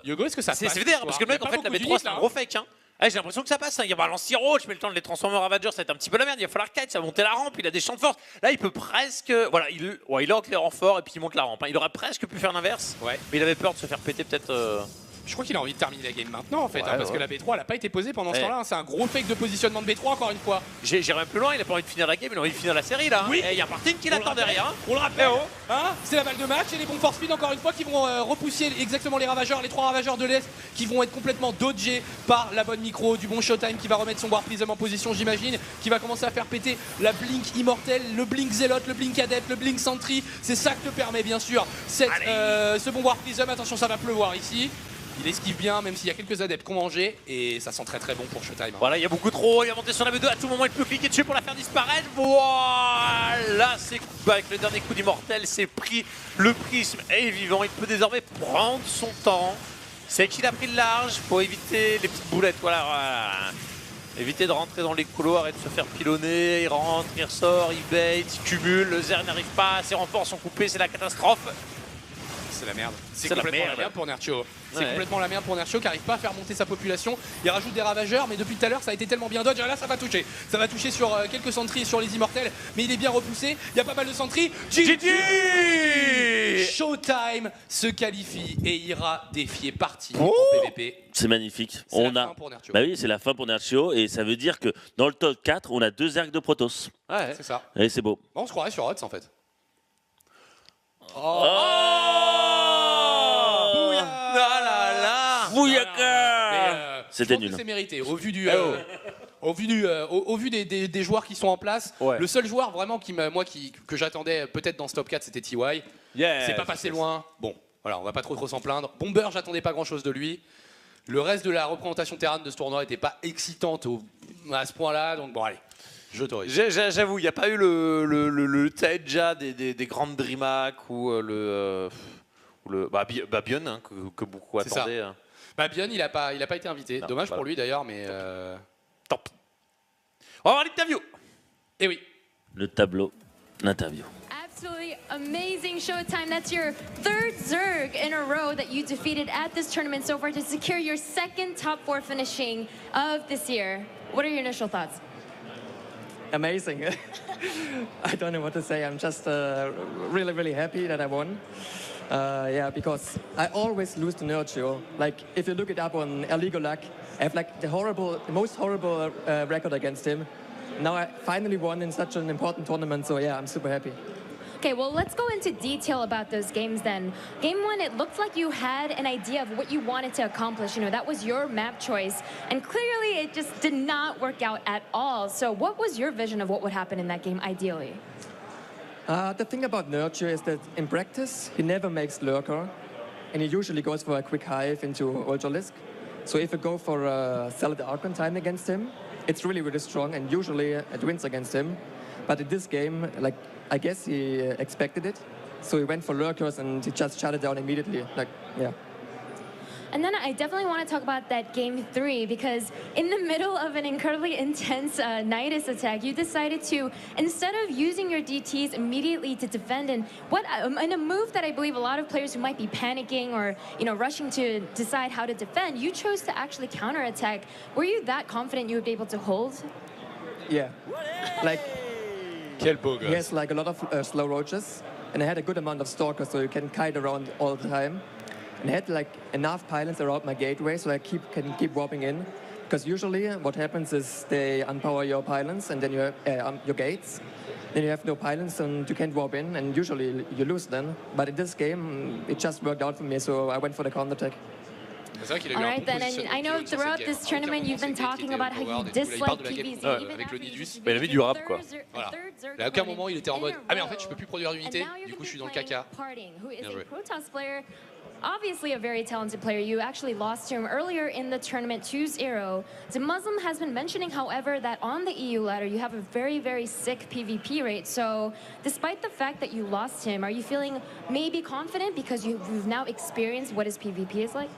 Yogo, est-ce que ça passe? C'est vénère parce que le mec en fait la B3 c'est un gros fake. J'ai l'impression que ça passe, il balance 6 roach, mais le temps de les transformer en Ravagers, ça va être un petit peu la merde, il va falloir kite, ça va monter la rampe, il a des champs de force. Là, il peut presque. Voilà, il a les renforts et puis il monte la rampe. Il aurait presque pu faire l'inverse, mais il avait peur de se faire péter peut-être. Je crois qu'il a envie de terminer la game maintenant en fait, parce que la B3 elle a pas été posée pendant ce temps-là. C'est un gros fake de positionnement de B3 encore une fois. J'irai plus loin, il a pas envie de finir la game, il a envie de finir la série là. Oui. Et il y a Martin qui l'attend derrière. On le rappelle, c'est la balle de match et les bons force speed encore une fois qui vont repousser exactement les ravageurs, les 3 ravageurs de l'Est qui vont être complètement dodgés par la bonne micro, du bon Showtime qui va remettre son War Prism en position j'imagine, qui va commencer à faire péter la Blink immortelle, le Blink Zélote, le Blink Adept, le Blink Sentry. C'est ça que te permet bien sûr ce bon War Prism. Attention, ça va pleuvoir ici. Il esquive bien, même s'il y a quelques adeptes qu'on mangé, et ça sent très très bon pour Showtime. Voilà, il y a beaucoup trop, il a monté sur la B2, à tout moment il peut cliquer dessus pour la faire disparaître. Voilà, c'est avec le dernier coup d'immortel, c'est pris, le prisme est vivant, il peut désormais prendre son temps. C'est qu'il a pris le large pour éviter les petites boulettes, voilà. Éviter de rentrer dans les couloirs et de se faire pilonner, il rentre, il ressort, il bait, il cumule, le Zer n'arrive pas, ses renforts sont coupés, c'est la catastrophe. C'est la merde. C'est la complètement la merde. merde pour Nerchio. C'est Ouais. complètement la merde pour Nerchio qui n'arrive pas à faire monter sa population. Il rajoute des ravageurs, mais depuis tout à l'heure ça a été tellement bien dodge. Et là ça va toucher. Ça va toucher sur quelques sentries et sur les immortels, mais il est bien repoussé. Il y a pas mal de sentries. GG! Showtime se qualifie et ira défier partie en PVP. C'est magnifique. C'est la fin pour Nerchio. Bah oui, c'est la fin pour Nerchio et ça veut dire que dans le top 4, on a 2 ergs de Protoss. Ouais. C'est ça. Et c'est beau. Bon, on se croirait sur Hots en fait. Oh là là! Bouyaka! C'était Je pense nul. que c'est mérité. Au vu des joueurs qui sont en place, Ouais. le seul joueur vraiment que j'attendais peut-être dans ce top 4, c'était TY. Yeah, C'est pas passé loin. Bon, voilà, on va pas trop s'en plaindre. Bomber, j'attendais pas grand chose de lui. Le reste de la représentation terrain de ce tournoi n'était pas excitante à ce point-là, donc bon, allez, je t'autorise. J'avoue, il n'y a pas eu le Taeja des grandes DreamHack ou Bion hein, que beaucoup C'est ça. attendaient. Hein. Bah, Bion, il a pas été invité. Non, Dommage voilà. pour lui d'ailleurs, mais. Tant pis. On va voir l'interview. Eh oui. Le tableau, l'interview. Absolutely amazing Showtime. That's your third Zerg in a row that you defeated at this tournament so far to secure your second top 4 finishing of this year. What are your initial thoughts? Amazing. I don't know what to say. I'm just really, really happy that I won. Yeah, because I always lose to Nerchio. Like, if you look it up on Illegal Luck, I have like the most horrible record against him. Now I finally won in such an important tournament, so yeah, I'm super happy. Okay, well, let's go into detail about those games then. Game 1, it looked like you had an idea of what you wanted to accomplish. You know, that was your map choice. And clearly, it just did not work out at all. So what was your vision of what would happen in that game, ideally? The thing about Nerchio is that in practice, he never makes Lurker, and he usually goes for a quick hive into Ultralisk. So if you go for a Salad Archon time against him, it's really, really strong, and usually it wins against him. But in this game, like, I guess he expected it, so he went for Lurkers and he just shut it down immediately. Like, yeah. And then I definitely want to talk about that game 3 because in the middle of an incredibly intense Nidus attack, you decided to, instead of using your DTs immediately to defend, and in a move that I believe a lot of players who might be panicking or rushing to decide how to defend, you chose to actually counterattack. Were you that confident you would be able to hold? Yeah. Like, Quel beau he gosse. has like a lot of slow roaches, and I had a good amount of stalkers, so you can kite around all the time. And I had like enough pylons around my gateway, so I can keep warping in. Because usually what happens is they unpower your pylons, and then you have your gates. Then you have no pylons, and you can't warp in, and usually you lose then. But in this game, it just worked out for me, so I went for the counterattack. C'est vrai qu'il a eu All un right, bon then, and positionnement I know sur cette throughout game. this À aucun tournament, moment, you've been c'était talking about how you overwhelmed et tout. Là, il parle dislike de la game. PvZ. Ouais, even avec after le you Nidus. defeated Mais il avait du your rap, quoi. third Voilà. Zerg Là, à aucun opponent moment il était en in mode a ah mais en fait row. je peux plus produire d'unité, And now you're du coup gonna je suis dans le be playing caca. Parting, who is Bien a joué. Protoss player, obviously a very talented player. You actually lost to him earlier in the tournament 2-0. The Muslim has been mentioning, however, that on the EU ladder you have a very, very sick PvP rate. So despite the fact that you lost him, are you feeling maybe confident because you've now experienced what his PvP is like?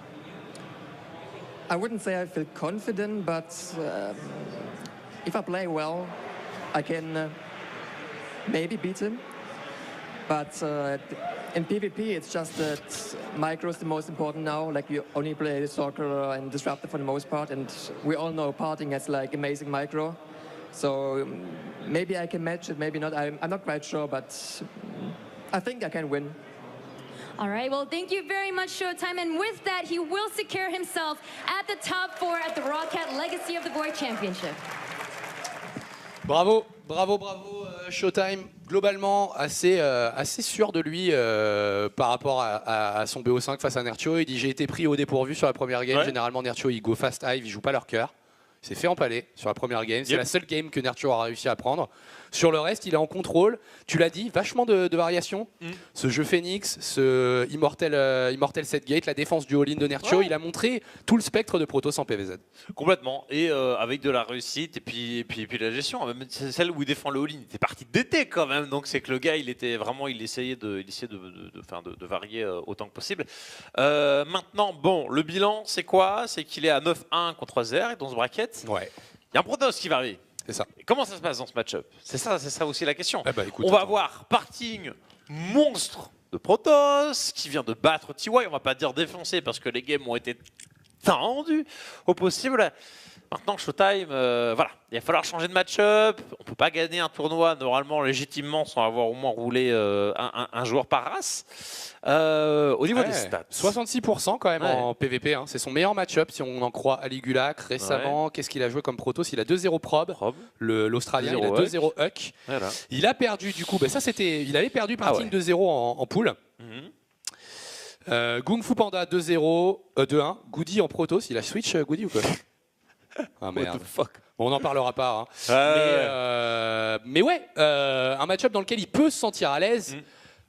I wouldn't say I feel confident, but if I play well, I can maybe beat him. But in PvP, it's just that micro is the most important now. Like, you only play Stalker and Disruptor for the most part, and we all know Parting has like amazing micro. So maybe I can match it, maybe not. I'm not quite sure, but I think I can win. All right, well, thank you very much, Showtime. And with that, he will secure himself at the top 4 at the Rawcat Legacy of the Void Championship. Bravo, bravo, bravo, Showtime. Globalement, assez sûr de lui par rapport à son BO5 face à Nerchio. Il dit j'ai été pris au dépourvu sur la première game. Ouais. Généralement, Nerchio, il go fast hive, il joue pas leur cœur. Il s'est fait empaler sur la première game. C'est la seule game que Nercho a réussi à prendre. Sur le reste, il est en contrôle. Tu l'as dit, vachement de variations. Ce jeu Phoenix, ce Immortal Setgate, la défense du all-in de Nercho, il a montré tout le spectre de Protoss en PVZ. Complètement. Et avec de la réussite et puis la gestion. Même celle où il défend le all-in, il était parti d'été quand même. Donc c'est que le gars, il essayait de varier autant que possible. Maintenant, bon, le bilan, c'est quoi? C'est qu'il est à 9-1 contre Zer dans ce bracket. Ouais. Il y a un Protoss qui va arriver. C'est ça. Et comment ça se passe dans ce match-up? C'est ça aussi la question. Eh ben, écoute, on va voir parting monstre de Protoss qui vient de battre TY. On va pas dire défoncer parce que les games ont été tendus au possible. Maintenant, Showtime, voilà, il va falloir changer de match-up. On peut pas gagner un tournoi normalement légitimement sans avoir au moins roulé un joueur par race. Au niveau des stats, 66% quand même en PVP. Hein. C'est son meilleur match-up si on en croit Aligulac récemment. Qu'est-ce qu'il a joué comme Protoss? Il a 2-0 prob. L'Australien, il a 2-0 Huck. Voilà. Il a perdu du coup. Ben ça c'était. Il avait perdu parting 2-0 en pool. Gung Fu Panda 2-0, 2-1. Goody en Protoss. Il a switch Goody ou quoi? Ah merde. Bon, on n'en parlera pas. Hein. Mais ouais, un match-up dans lequel il peut se sentir à l'aise.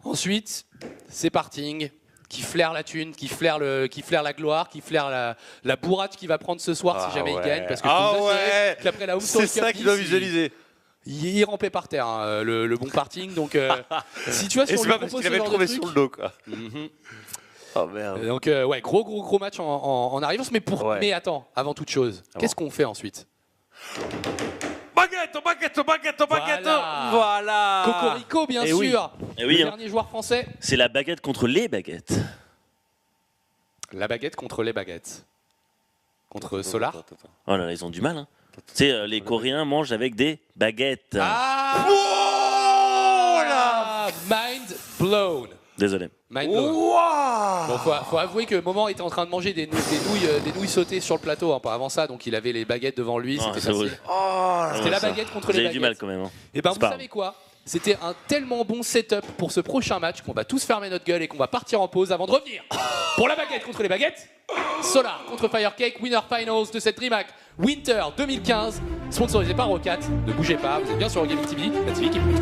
Ensuite, c'est parting, qui flaire la thune, qui flaire la gloire, qui flaire la bourrate qu'il va prendre ce soir si jamais il gagne. Parce que qu'après la c'est ça qu'il doit visualiser. Il rampait par terre, hein, le bon parting. Donc, si tu vois, si on lui propose ce genre de truc, sur le dos, quoi. Oh merde. Donc ouais, gros match en arrivance, mais attends, avant toute chose, qu'est-ce qu'on fait ensuite? Baguette. Voilà. Cocorico, bien sûr. Le dernier joueur français. C'est la baguette contre les baguettes. La baguette contre les baguettes. Contre Solar. Oh là là, ils ont du mal. Hein. Tu sais, les Coréens mangent avec des baguettes. Ah mind blown. Désolé. Bon, faut avouer que Moment était en train de manger des nouilles sautées sur le plateau, hein, pas avant ça, donc il avait les baguettes devant lui, c'était facile. C'était la baguette contre les baguettes. J'ai eu du mal quand même. Hein. Et ben vous savez quoi? C'était un tellement bon setup pour ce prochain match qu'on va tous fermer notre gueule et qu'on va partir en pause avant de revenir pour la baguette contre les baguettes. Solar contre Firecake, winner finals de cette DreamHack Winter 2015, sponsorisé par Rocat. Ne bougez pas, vous êtes bien sur Gaming TV, la TV qui bouge.